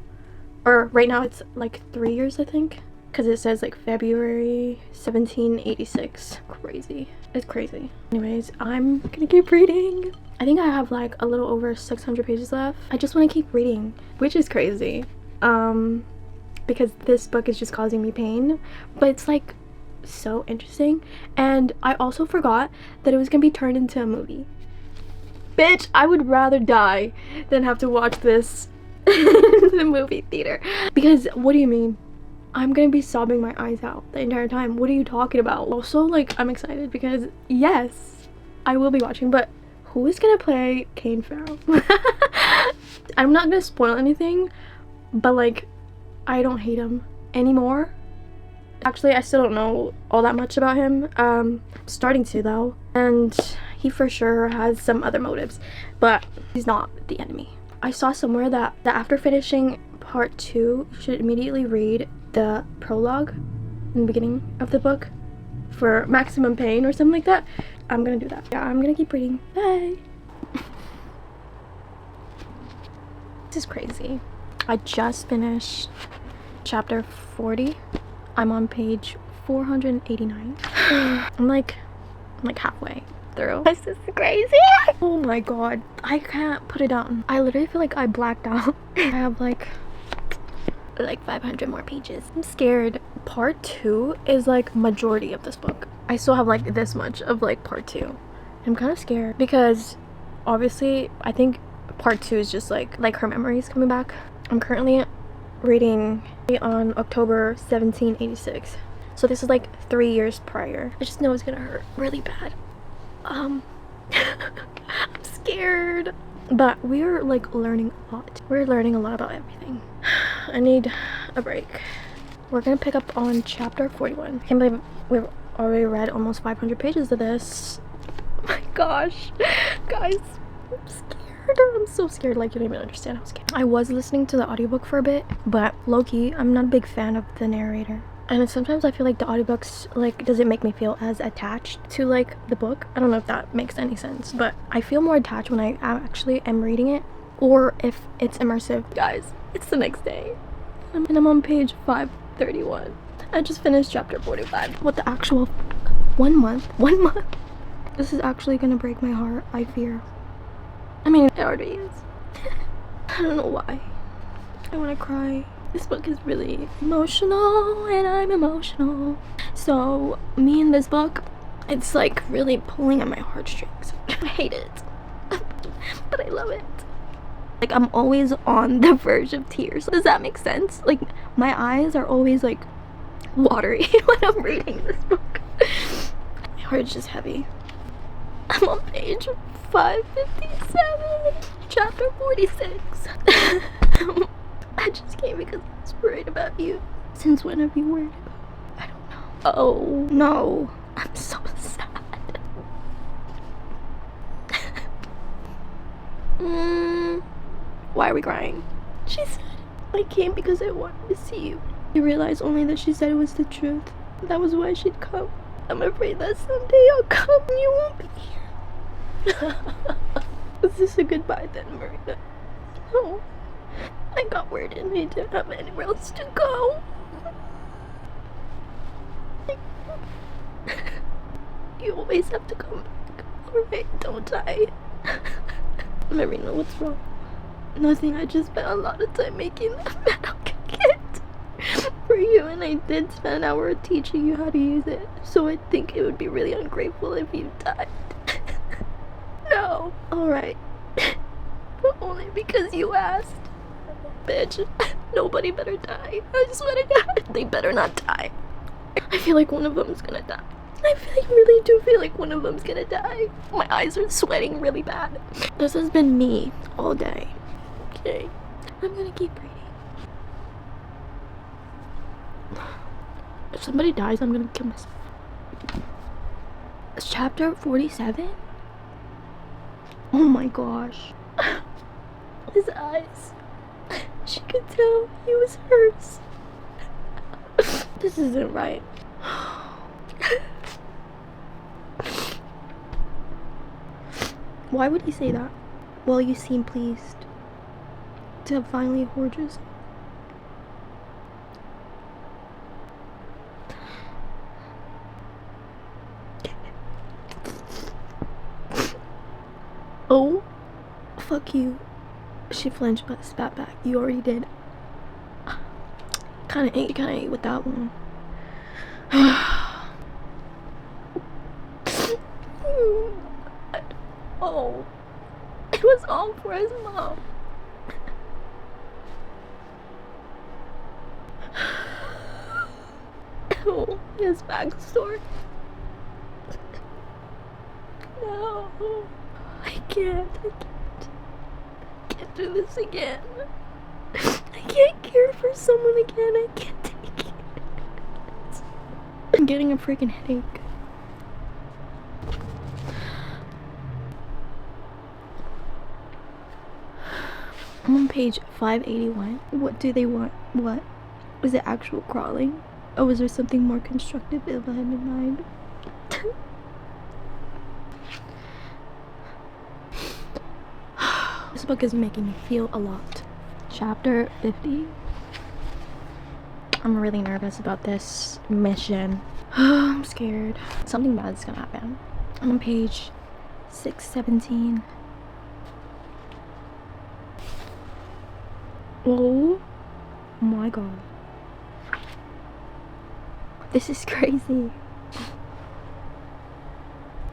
Speaker 1: or right now it's like 3 years, I think, because it says like February 1786. Crazy. It's crazy. Anyways, I'm gonna keep reading. I think I have like a little over 600 pages left. I just want to keep reading, which is crazy. Because this book is just causing me pain, but it's like so interesting. And I also forgot that it was gonna be turned into a movie. Bitch, I would rather die than have to watch this in the movie theater. Because what do you mean? I'm gonna be sobbing my eyes out the entire time. What are you talking about? Also, like, I'm excited because yes, I will be watching, but who is gonna play Kane Farrell? I'm not gonna spoil anything, but like, I don't hate him anymore. Actually, I still don't know all that much about him. I'm starting to though, and he for sure has some other motives, but he's not the enemy. I saw somewhere that after finishing part 2, you should immediately read the prologue in the beginning of the book for maximum pain or something like that. I'm gonna do that. Yeah, I'm gonna keep reading. Bye. This is crazy. I just finished chapter 40. I'm on page 489. I'm like halfway through. This is crazy. Oh my god, I can't put it down. I literally feel like I blacked out. I have like 500 more pages. I'm scared. Part 2 is like majority of this book. I still have like this much of like part 2. I'm kind of scared because obviously I think part 2 is just like her memories coming back. I'm currently reading on October 1786, so this is like 3 years prior. I just know it's gonna hurt really bad. I'm scared, but we're like learning a lot. We're learning a lot about everything. I need a break. We're gonna pick up on chapter 41. I can't believe we've already read almost 500 pages of this. Oh my gosh, guys, I'm scared. I'm so scared, like you don't even understand how scared. I was listening to the audiobook for a bit, but low-key, I'm not a big fan of the narrator. And sometimes I feel like the audiobooks, like, doesn't make me feel as attached to like the book. I don't know if that makes any sense, but I feel more attached when I actually am reading it, or if it's immersive. Guys, it's the next day, and I'm on page 531. I just finished chapter 45. What the actual 1 month? 1 month? This is actually gonna break my heart, I fear. I mean, it already is. I don't know why. I want to cry. This book is really emotional, and I'm emotional. So, me in this book, it's like really pulling at my heartstrings. I hate it, but I love it. Like, I'm always on the verge of tears. Does that make sense? Like, my eyes are always like watery when I'm reading this book. My heart's just heavy. I'm on page 557, chapter 46. I just came because I was worried about you. Since when have you worried about me? I don't know. Oh no, I'm so sad. Why are we crying? She said, I came because I wanted to see you. You realize only that she said it was the truth. That was why she'd come. I'm afraid that someday I'll come and you won't be here. Is this a goodbye then, Marina? No. I got word and I didn't have anywhere else to go. You always have to come back. Alright, don't die. Marina, what's wrong? Nothing, I just spent a lot of time making that metal kit. you, and I did spend an hour teaching you how to use it. So I think it would be really ungrateful if you died. No. Alright. But only because you asked. Bitch. Nobody better die. I swear to God. They better not die. I feel like one of them's gonna die. I really do feel like one of them's gonna die. My eyes are sweating really bad. This has been me all day. Okay. I'm gonna keep reading. If somebody dies, I'm gonna kill myself. It's chapter 47? Oh my gosh. His eyes. She could tell he was hers. This isn't right. Why would he say that? Well, you seem pleased to have finally hoard yourself. Oh, fuck you. She flinched but spat back. You already did. Kinda ate with that one. Oh, it was all for his mom. Oh, his backstory. No, I can't do this again. I can't care for someone again. I can't take it. I'm getting a freaking headache. I'm on page 581. What do they want? What? Was it actual crawling? Or was there something more constructive Ilva had in mind? This book is making me feel a lot. Chapter 50. I'm really nervous about this mission. I'm scared. Something bad's gonna happen. I'm on page 617. Oh my god. This is crazy.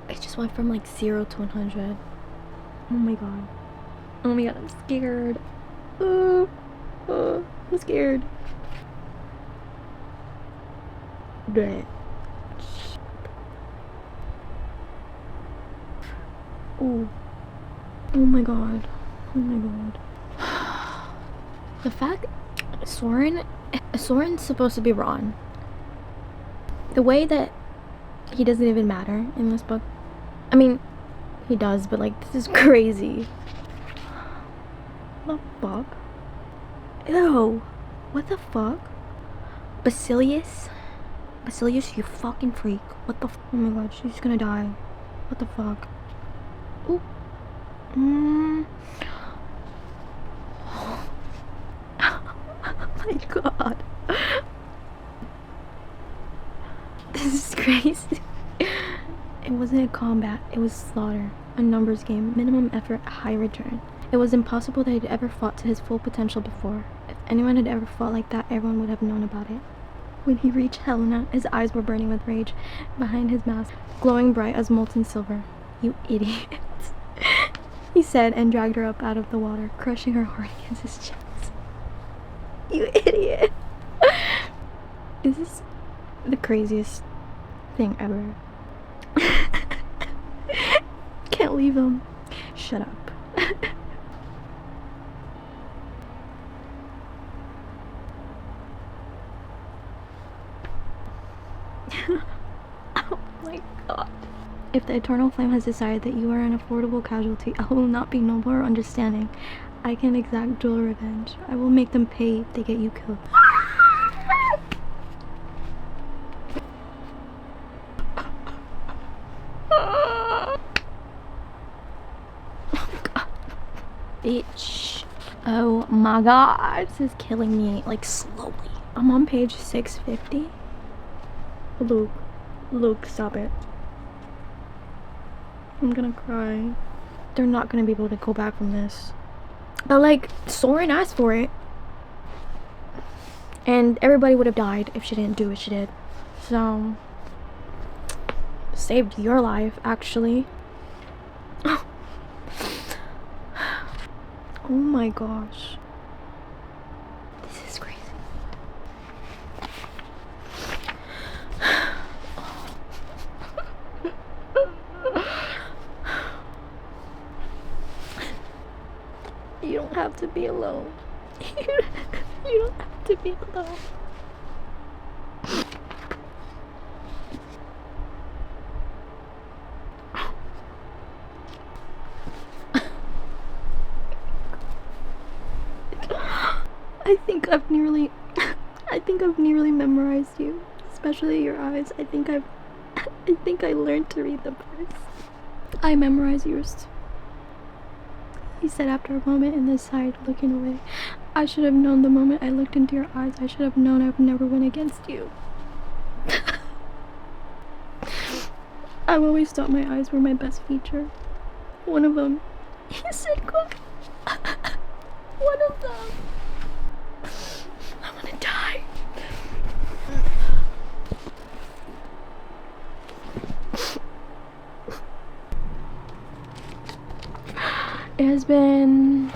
Speaker 1: I just went from like 0 to 100. Oh my god. Oh my god, I'm scared. I'm scared. Bleh. Oh. Oh my god. Oh my god. The fact Soren's supposed to be Ron. The way that he doesn't even matter in this book. I mean, he does, but like, this is crazy. What the fuck? Ew. What the fuck? Basilius, you fucking freak. What the oh my god, she's gonna die. What the fuck? Ooh. Oh my god. This is crazy. It wasn't a combat, it was slaughter. A numbers game, minimum effort, high return. It was impossible that he'd ever fought to his full potential before. If anyone had ever fought like that, everyone would have known about it. When he reached Helena, his eyes were burning with rage. Behind his mask, glowing bright as molten silver. You idiot. He said and dragged her up out of the water, crushing her hard against his chest. You idiot. Is this the craziest thing ever? Can't leave him. Shut up. Oh my god. If the eternal flame has decided that you are an affordable casualty, I will not be noble or understanding. I can exact dual revenge. I will make them pay if they get you killed. Oh my god. Bitch. Oh my god. This is killing me, like, slowly. I'm on page 650. Luke, stop it. I'm gonna cry. They're not gonna be able to go back from this. But like, Soren asked for it. And everybody would have died if she didn't do what she did. So, saved your life, actually. Oh my gosh. This is crazy. You don't have to be alone. You don't have to be alone. I think I've nearly memorized you, especially your eyes. I think I learned to read them first. I memorized yours. He said after a moment and then sighed, looking away. I should have known the moment I looked into your eyes. I should have known I would never win against you. I've always thought my eyes were my best feature. One of them. He said, one of them. I'm gonna die. It has been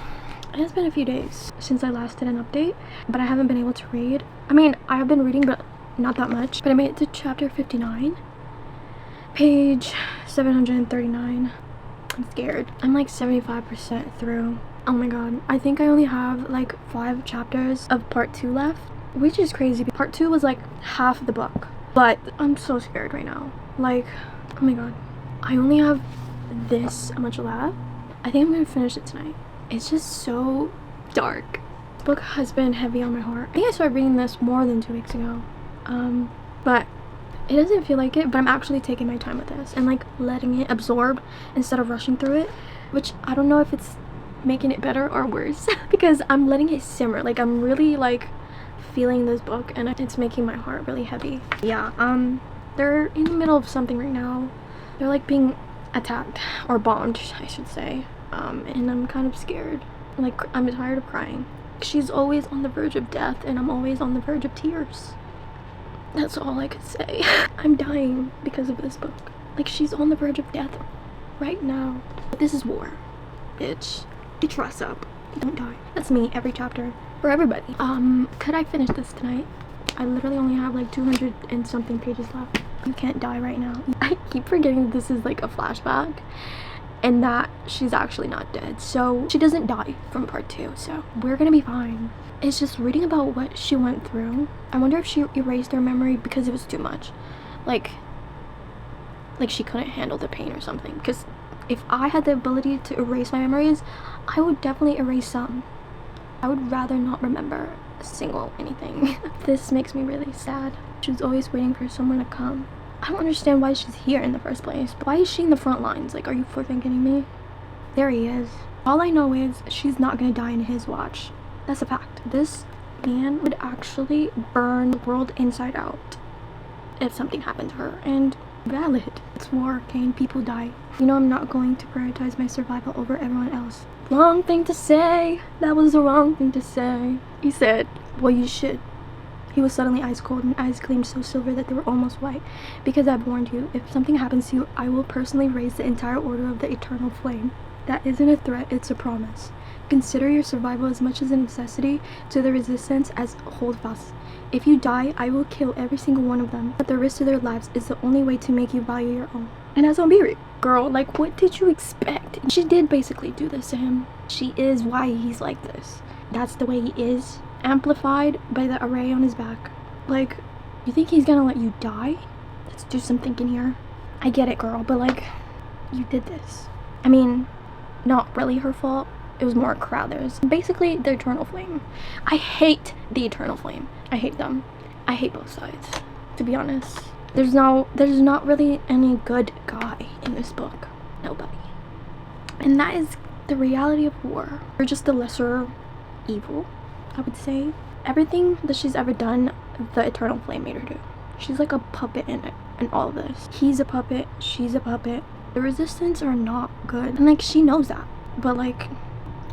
Speaker 1: a few days since I last did an update, but I haven't been able to read. I mean, I have been reading, but not that much. But I made it to chapter 59, page 739. I'm scared. I'm like 75% through. Oh my god. I think I only have like 5 chapters of part 2 left, which is crazy. Part 2 was like half the book, but I'm so scared right now. Like, oh my god. I only have this much left. I think I'm gonna finish it tonight. It's just so dark. This book has been heavy on my heart. I think I started reading this more than 2 weeks ago. But it doesn't feel like it, but I'm actually taking my time with this and like letting it absorb instead of rushing through it, which I don't know if it's making it better or worse because I'm letting it simmer. Like, I'm really like feeling this book and it's making my heart really heavy. Yeah, they're in the middle of something right now. They're like being attacked or bombed, I should say, and I'm kind of scared. Like, I'm tired of crying. She's always on the verge of death and I'm always on the verge of tears. That's all I could say. I'm dying because of this book. Like, she's on the verge of death right now. This is war, bitch. Get your ass up. Don't die. That's me every chapter for everybody. Could I finish this tonight? I literally only have like 200 and something pages left. You can't die right now. I keep forgetting this is like a flashback and that she's actually not dead. So she doesn't die from part 2. So we're gonna be fine. It's just reading about what she went through. I wonder if she erased her memory because it was too much. Like she couldn't handle the pain or something. Because if I had the ability to erase my memories, I would definitely erase some. I would rather not remember a single anything. This makes me really sad. She's always waiting for someone to come. I don't understand why she's here in the first place. Why is she in the front lines? Like, are you freaking kidding me? There he is. All I know is she's not gonna die in his watch. That's a fact. This man would actually burn the world inside out if something happened to her. And valid. It's war, okay? People die. You know, I'm not going to prioritize my survival over everyone else. Wrong thing to say. That was the wrong thing to say. He said, well, you should. He was suddenly ice cold and eyes gleamed so silver that they were almost white. Because I've warned you, if something happens to you, I will personally raise the entire order of the eternal flame. That isn't a threat, it's a promise. Consider your survival as much as a necessity to the resistance as hold fast. If you die, I will kill every single one of them. But the risk to their lives is the only way to make you value your own. And that's on Beery. Girl, like, what did you expect? She did basically do this to him. She is why he's like this. That's the way he is. Amplified by the array on his back. Like, you think he's gonna let you die? Let's do some thinking here. I get it, girl, but like, you did this. I mean, not really her fault. It was more Crowther's. Basically, the eternal flame. I hate the eternal flame. I hate them. I hate both sides, to be honest. There's not really any good guy in this book. Nobody. And that is the reality of war. You're just the lesser evil, I would say. Everything that she's ever done, the eternal flame made her do. She's like a puppet in it, in all of this. He's a puppet, she's a puppet. The resistance are not good. And like, she knows that. But like,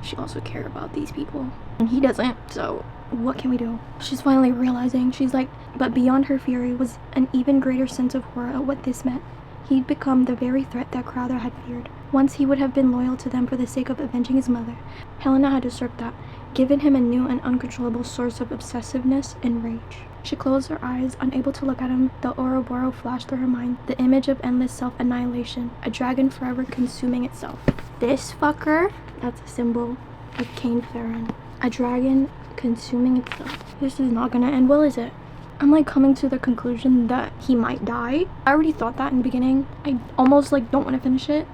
Speaker 1: she also cares about these people. And he doesn't, so What can we do? She's finally realizing. She's like, but beyond her fury was an even greater sense of horror at what this meant. He'd become the very threat that Crowther had feared. Once he would have been loyal to them for the sake of avenging his mother. Helena had usurped that, given him a new and uncontrollable source of obsessiveness and rage. She closed her eyes, unable to look at him. The Ouroboros flashed through her mind, the image of endless self-annihilation, a dragon forever consuming itself. This fucker, that's a symbol of Cain Farron. A dragon consuming itself. This is not gonna end well, is it? I'm like coming to the conclusion that he might die. I already thought that in the beginning. I almost like don't want to finish it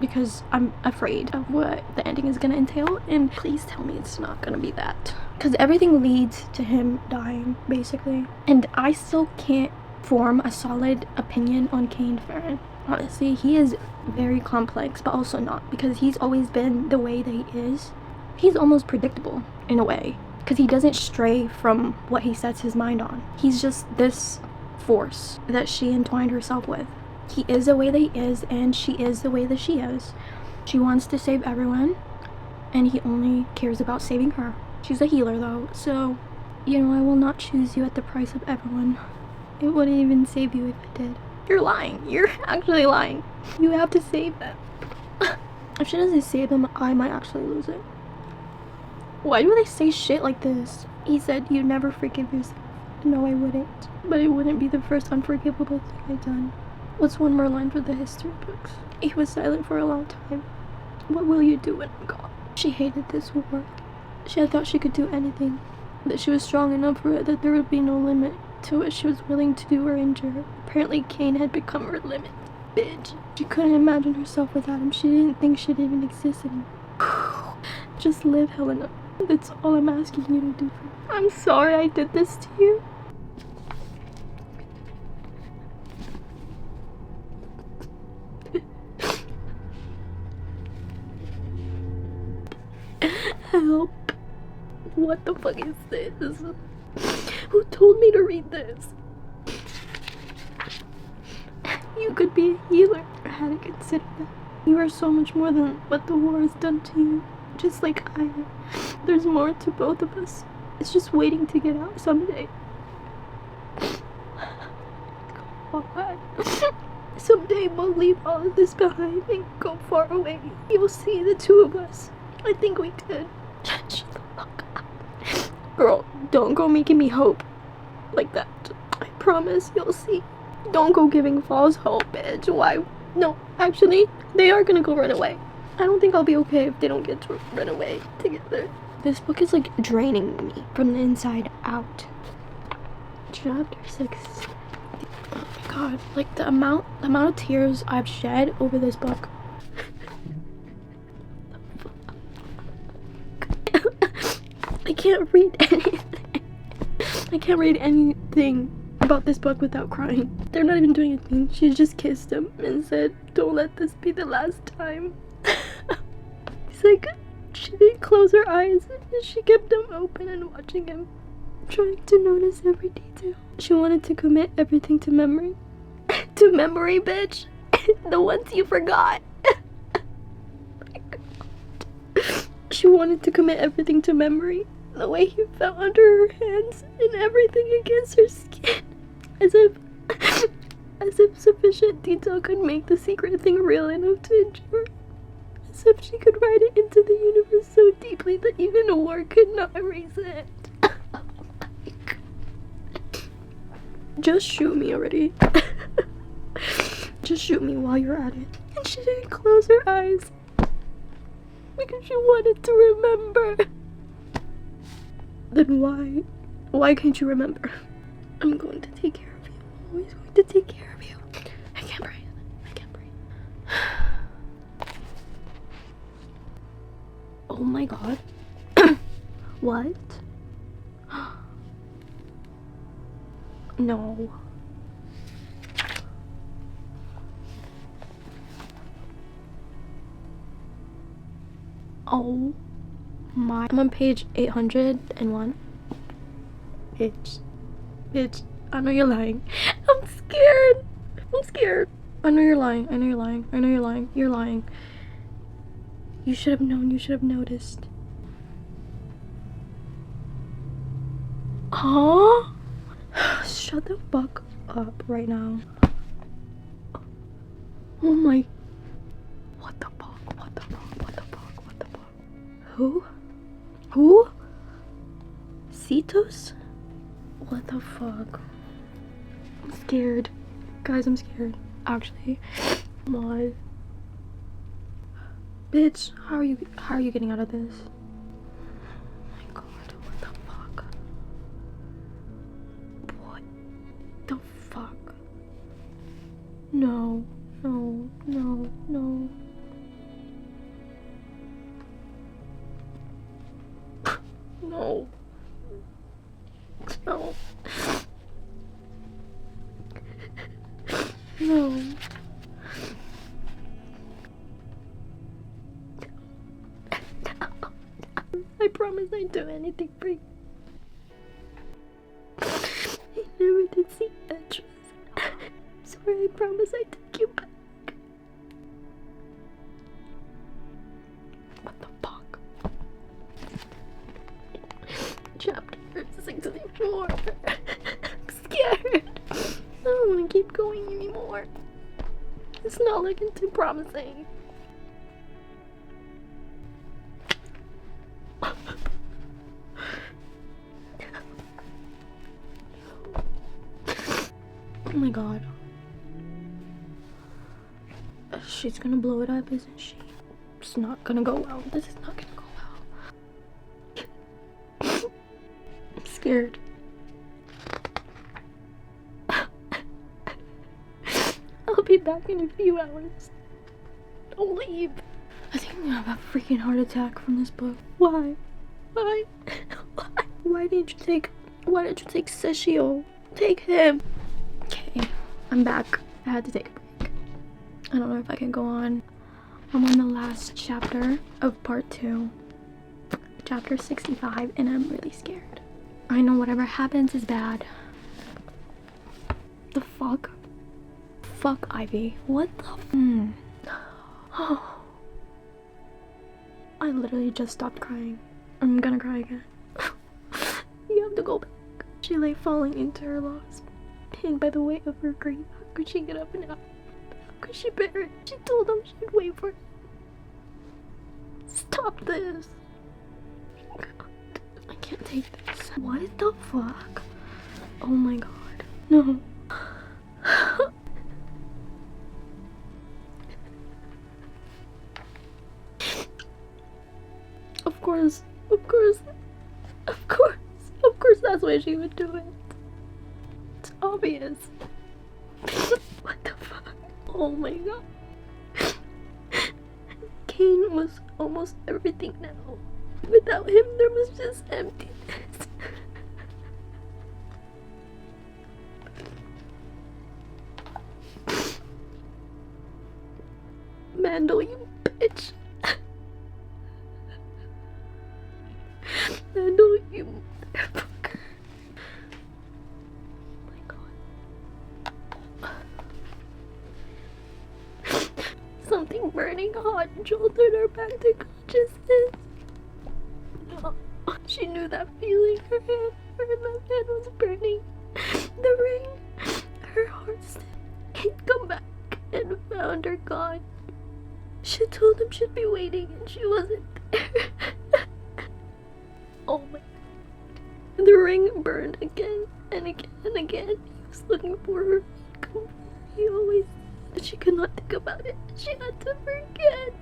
Speaker 1: because I'm afraid of what the ending is gonna entail, and please tell me it's not gonna be that, because everything leads to him dying basically, and I still can't form a solid opinion on Cain Farron. Honestly, he is very complex, but also not, because he's always been the way that he is. He's almost predictable in a way, because he doesn't stray from what he sets his mind on. He's just this force that she entwined herself with. He is the way that he is, and she is the way that she is. She wants to save everyone, and he only cares about saving her. She's a healer though, so, you know, I will not choose you at the price of everyone. It wouldn't even save you if it did. You're lying. You're actually lying. You have to save them. If she doesn't save them, I might actually lose it. Why do they say shit like this? He said you'd never forgive yourself. No, I wouldn't. But it wouldn't be the first unforgivable thing I've done. What's one more line for the history books? He was silent for a long time. What will you do when I'm gone? She hated this war. She had thought she could do anything. That she was strong enough for it, that there would be no limit to what she was willing to do or injure. Apparently Cain had become her limit. Bitch. She couldn't imagine herself without him. She didn't think she'd even exist anymore. Just live, Helena. That's all I'm asking you to do for me. I'm sorry I did this to you. Help. What the fuck is this? Who told me to read this? You could be a healer. I hadn't considered that. You are so much more than what the war has done to you. Just like I am. There's more to both of us. It's just waiting to get out someday. God. Someday we'll leave all of this behind and go far away. You'll see the two of us. I think we could. Shut the fuck up. Girl, don't go making me hope like that. I promise you'll see. Don't go giving false hope, bitch. Why? No, actually, they are gonna go run away. I don't think I'll be okay if they don't get to run away together. This book is like draining me from the inside out. Chapter 6. Oh my god, like the amount of tears I've shed over this book. I can't read anything. I can't read anything about this book without crying. They're not even doing anything. She just kissed him and said, "Don't let this be the last time." It's like she didn't close her eyes, and she kept them open and watching him, trying to notice every detail. She wanted to commit everything to memory. To memory, bitch. The ones you forgot. My God. She wanted to commit everything to memory. The way he felt under her hands and everything against her skin. As if sufficient detail could make the secret thing real enough to endure. As if she could write it into the universe so deeply that even a war could not erase it. Oh my God. Just shoot me already. Just shoot me while you're at it. And she didn't close her eyes because she wanted to remember. Then why can't you remember? I'm going to take care of you. I'm always going to take care of you. I can't breathe. I can't breathe. Oh my God. What? No. Oh my. I'm on page 801. Bitch, I know you're lying. I'm scared. I know you're lying. You're lying. You should have known. You should have noticed. Huh? Shut the fuck up right now. Oh my. What the fuck? What the fuck? What the fuck? What the fuck? Who? Who? Cetos? What the fuck? I'm scared. Guys, I'm scared. Actually. Come on. Bitch, how are you getting out of this? Oh my god, what the fuck? What the fuck? No, no, no, no. No. No. No. I promise I'd do anything for you. I never did see Edges. Sorry, I promise I'd take you back. What the fuck? Chapter 64. I'm scared. I don't want to keep going anymore. It's not looking too promising. Oh my god. She's gonna blow it up, isn't she? It's not gonna go well. This is not gonna go well. I'm scared. I'll be back in a few hours. Don't leave. I think I'm gonna have a freaking heart attack from this book. Why? Why? Why? Why didn't you take Seshio? Take him. Okay, I'm back. I had to take a break. I don't know if I can go on. I'm on the last chapter of part 2. Chapter 65, and I'm really scared. I know whatever happens is bad. The fuck? Fuck Ivy. What the Oh. I literally just stopped crying. I'm gonna cry again. You have to go back. She lay falling into her loss, pinned by the weight of her grief. How could she get up and out? How could she bear it? She told them she'd wait for it. Stop this. God, I can't take this. What the fuck? Oh my god. No. Of course that's why she would do it. It's obvious. What the fuck? Oh my god. Kane was almost everything now. Without him, there was just emptiness. Mandel, you bitch. Mandel, you motherfucker. Oh my god. Something burning hot jolted her back to consciousness. No, she knew that feeling. Her left hand was burning. The ring. Her heart said he'd come back and found her gone. She told him she'd be waiting and she wasn't there. Oh my god. The ring burned again and again and again. He was looking for her. He always said she could not think about it. She had to forget.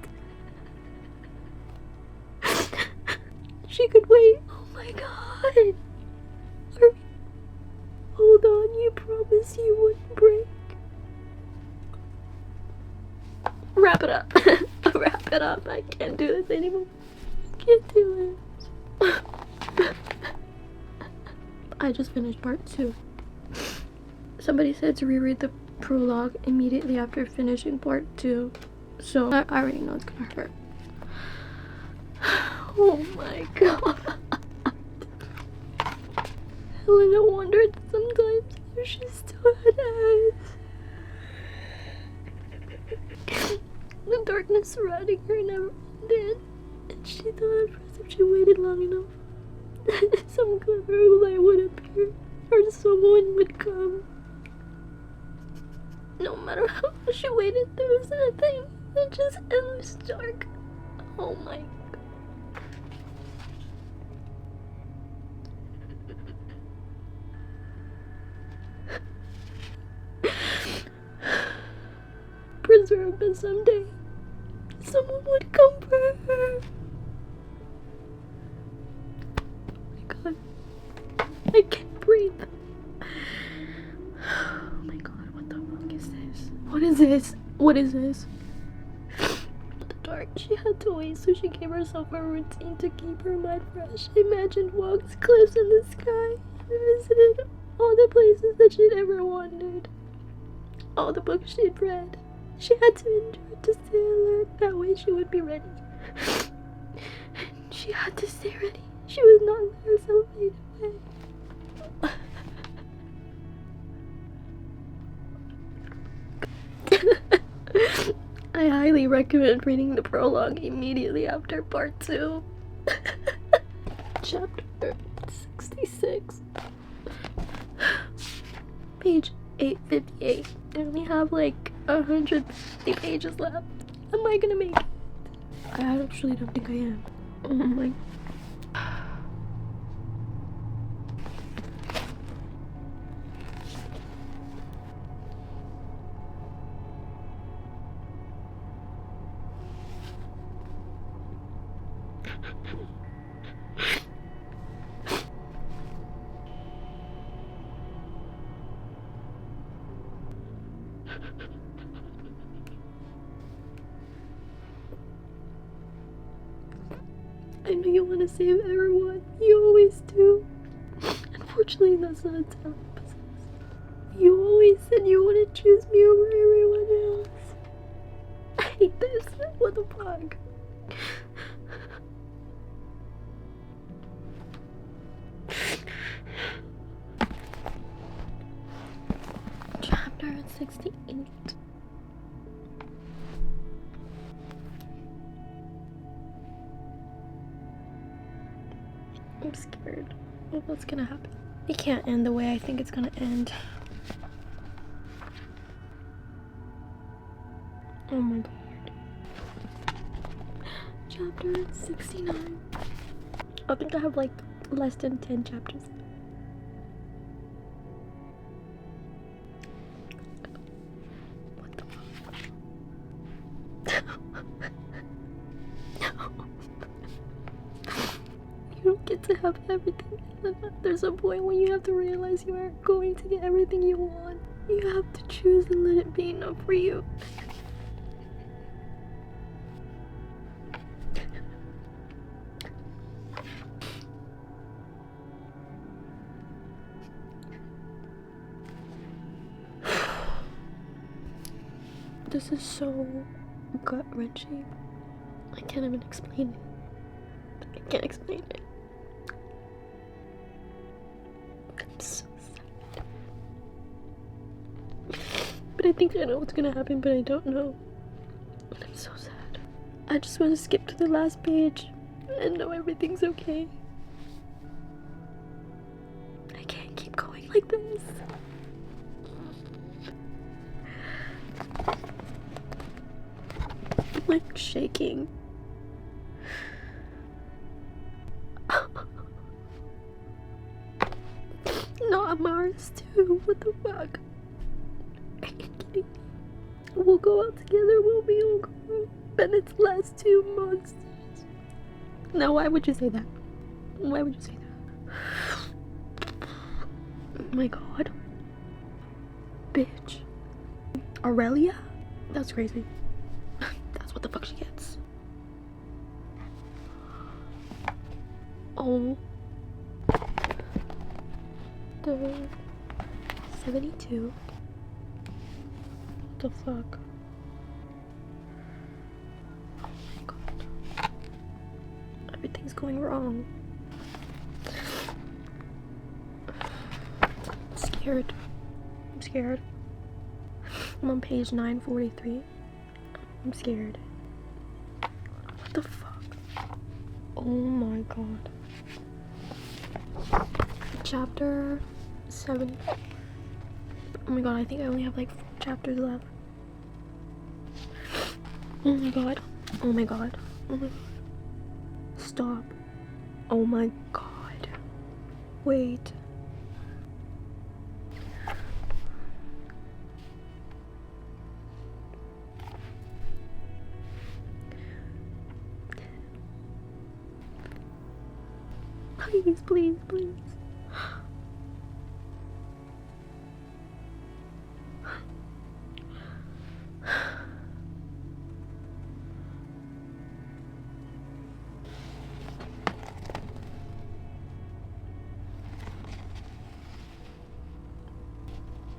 Speaker 1: She could wait. Oh my god. Hold on, you promised you wouldn't break. Wrap it up. Wrap it up. I can't do this anymore. I can't do it. I just finished part 2. Somebody said to reread the prologue immediately after finishing part 2. So I already know it's gonna hurt. Oh my god. Helena wondered sometimes if she still had eyes. The darkness surrounding her never ended, and she thought at first if she waited long enough, Some girl light would appear, or someone would come. No matter how much she waited, there was nothing. It just endless dark. Oh my god. Preserve, but someday someone would come for her. Oh my god. I can't breathe. Oh my god, what the fuck is this? What is this? What is this? In the dark, she had to wait, so she gave herself a routine to keep her mind fresh. Imagined walks, cliffs in the sky, and visited all the places that she'd ever wandered. All the books she'd read. She had to endure to stay alert, that way she would be ready. She had to stay ready. She was not let herself fade away. I highly recommend reading the prologue immediately after part 2. Chapter 66. Page 858. I only have like 150 pages left. Am I gonna make it? I actually don't think I am. Oh my. I know you want to save everyone. You always do. Unfortunately, that's not a talent I possess. You always said you want to choose me over everyone else. I hate this. What the fuck? Chapter 68. I'm scared of what's gonna happen. It can't end the way I think it's gonna end. Oh my god. Chapter 69. I think I have like less than 10 chapters. What the fuck? You don't get to have everything. There's a point when you have to realize you aren't going to get everything you want. You have to choose and let it be enough for you. This is so gut-wrenching. I can't even explain it. I can't explain it. I'm so sad. But I think I know what's gonna happen, but I don't know. And I'm so sad. I just want to skip to the last page and know everything's okay. I can't keep going like this. I'm like shaking. No, I'm Mars too. What the fuck? Are you kidding me? We'll go out together, we'll be all cool. Bennett's last 2 months. Now, why would you say that? Why would you say that? Oh my god. Bitch. Aurelia? That's crazy. That's what the fuck she gets. Oh. The 72. What the fuck? Oh my god. Everything's going wrong. I'm scared. I'm scared. I'm on page 943. I'm scared. What the fuck? Oh my god. chapter 7. Oh my god, I think I only have like 4 chapters left. Oh my god. Oh my god. Oh my god. Stop. Oh my god. Wait. Please, please, please.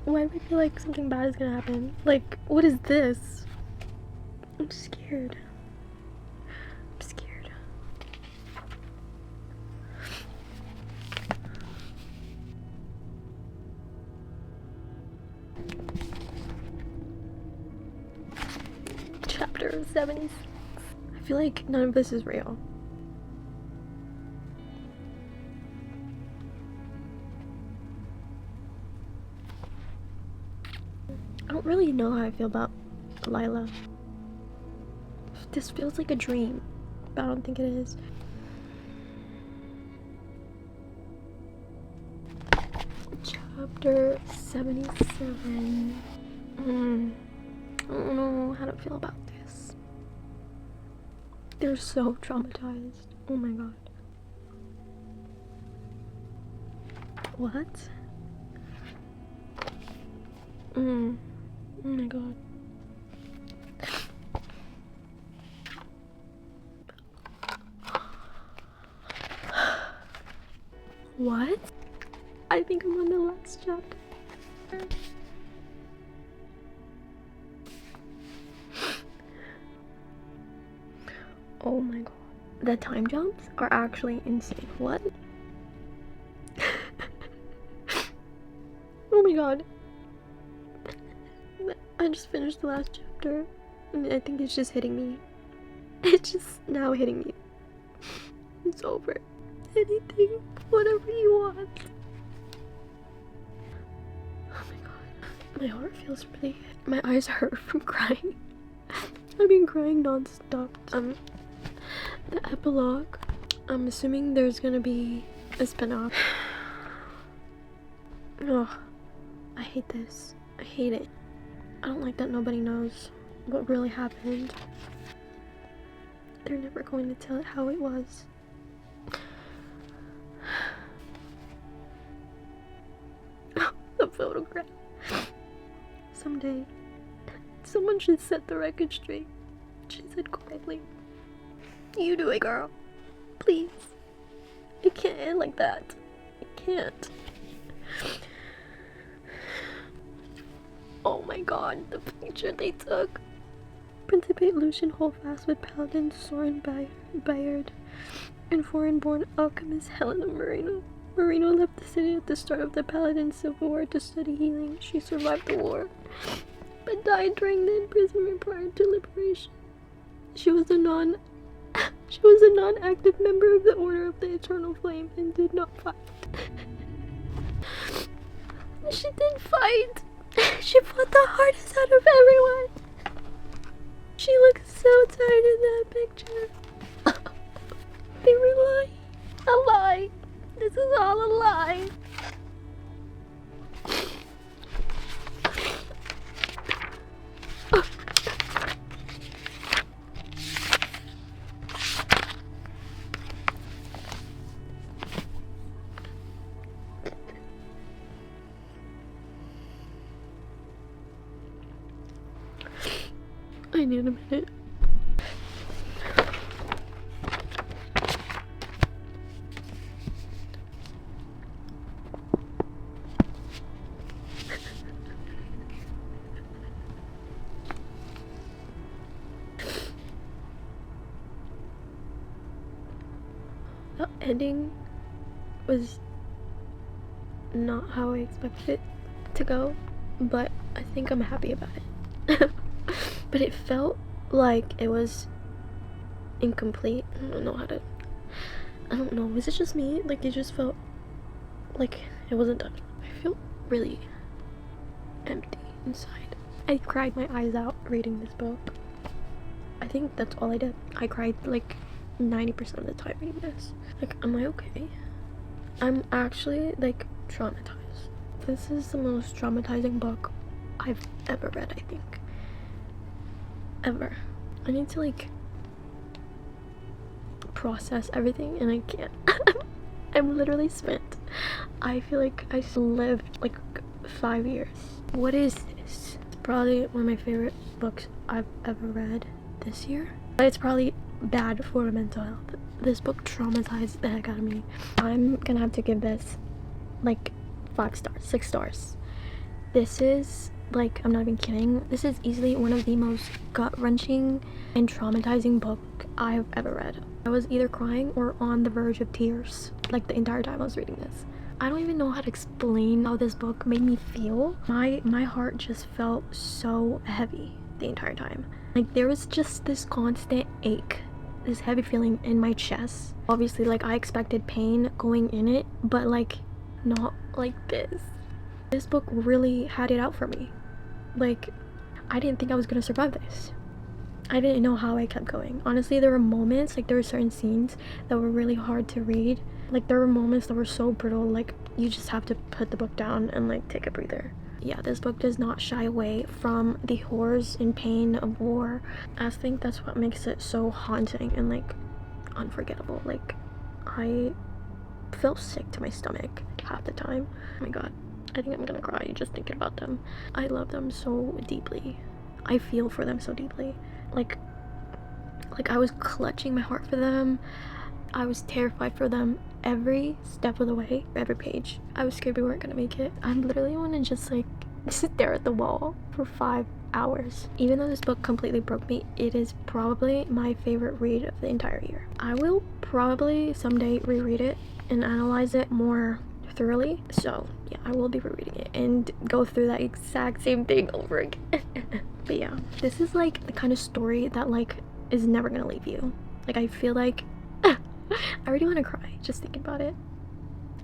Speaker 1: Why do I feel like something bad is gonna happen? Like, what is this? I'm scared. I'm scared. Chapter 76. I feel like none of this is real. I don't really know how I feel about Lila. This feels like a dream, but I don't think it is. Chapter 77. I don't know how to feel about this. They're so traumatized. Oh my god. What? Oh my god. What? I think I'm on the last chapter. Oh my god. The time jumps are actually insane. What? Oh my god. I just finished the last chapter, and I think it's just hitting me. It's just now hitting me. It's over. Anything, whatever you want. Oh my god. My heart feels really good. My eyes hurt from crying. I've been crying non-stop. The epilogue. I'm assuming there's gonna be a spin-off. Ugh. I hate this. I hate it. I don't like that nobody knows what really happened. They're never going to tell it how it was. The photograph. Someday, someone should set the record straight, she said quietly. You do it, girl. Please. It can't end like that. It can't. Oh my god, the picture they took. Principate Lucian hold fast with Paladin Soren Bayard and foreign-born alchemist Helena Marino. Marino left the city at the start of the Paladin Civil War to study healing. She survived the war, but died during the imprisonment prior to liberation. She was a non-active member of the Order of the Eternal Flame and did not fight. She didn't fight. She fought the hardest out of everyone. She looks so tired in that picture. They were lying. A lie. This is all a lie. I need a minute. The ending was not how I expected it to go, but I think I'm happy about it. But it felt like it was incomplete. I don't know. Was it just me? Like, it just felt like it wasn't done. I feel really empty inside. I cried my eyes out reading this book. I think that's all I did. I cried like 90% of the time reading this. Like, am I okay? I'm actually like traumatized. This is the most traumatizing book I've ever read, I think. Ever. I need to like process everything and I can't. I'm literally spent. I feel like I lived like 5 years. What is this? It's probably one of my favorite books I've ever read this year. But it's probably bad for my mental health. This book traumatized the heck out of me. I'm gonna have to give this like 5 stars, 6 stars. This is like, I'm not even kidding, this is easily one of the most gut-wrenching and traumatizing book I've ever read. I was either crying or on the verge of tears like the entire time I was reading this. I don't even know how to explain how this book made me feel. My heart just felt so heavy the entire time. Like, there was just this constant ache, this heavy feeling in my chest. Obviously, like, I expected pain going in it, but like not like this. This book really had it out for me. Like, I didn't think I was gonna survive this. I didn't know how I kept going. Honestly, there were moments, like there were certain scenes that were really hard to read. Like, there were moments that were so brutal, like you just have to put the book down and like take a breather. Yeah, this book does not shy away from the horrors and pain of war. I think that's what makes it so haunting and like unforgettable. Like, I felt sick to my stomach half the time. Oh my god, I think I'm gonna cry just thinking about them. I love them so deeply. I feel for them so deeply. Like I was clutching my heart for them. I was terrified for them every step of the way, every page. I was scared we weren't gonna make it. I literally want to just like stare at the wall for 5 hours. Even though this book completely broke me, it is probably my favorite read of the entire year. I will probably someday reread it and analyze it more thoroughly. So yeah, I will be rereading it and go through that exact same thing over again. But yeah, this is like the kind of story that like is never gonna leave you. Like, I feel like I already want to cry just thinking about it,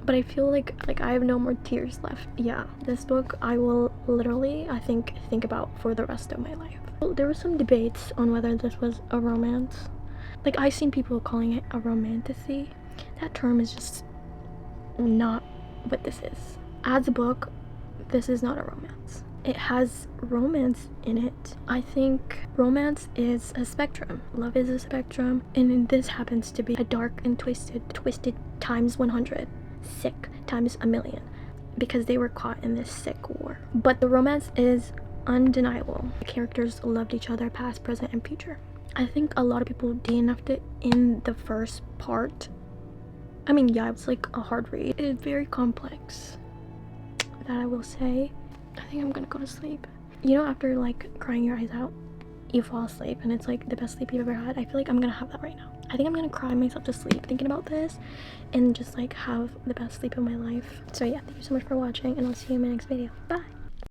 Speaker 1: but I feel like I have no more tears left. Yeah, this book I will literally, I think about for the rest of my life. Well, there were some debates on whether this was a romance. Like, I've seen people calling it a romantasy. That term is just not what this is. As a book, this is not a romance. It has romance in it. I think romance is a spectrum. Love is a spectrum, and this happens to be a dark and twisted times 100, sick times a million, because they were caught in this sick war. But the romance is undeniable. The characters loved each other, past, present, and future. I think a lot of people DNF'd it in the first part. I mean, yeah, it was like a hard read. It is very complex, that I will say. I think I'm gonna go to sleep. You know, after like crying your eyes out, you fall asleep and it's like the best sleep you've ever had. I feel like I'm gonna have that right now. I think I'm gonna cry myself to sleep thinking about this and just like have the best sleep of my life. So yeah, thank you so much for watching, and I'll see you in my next video. Bye.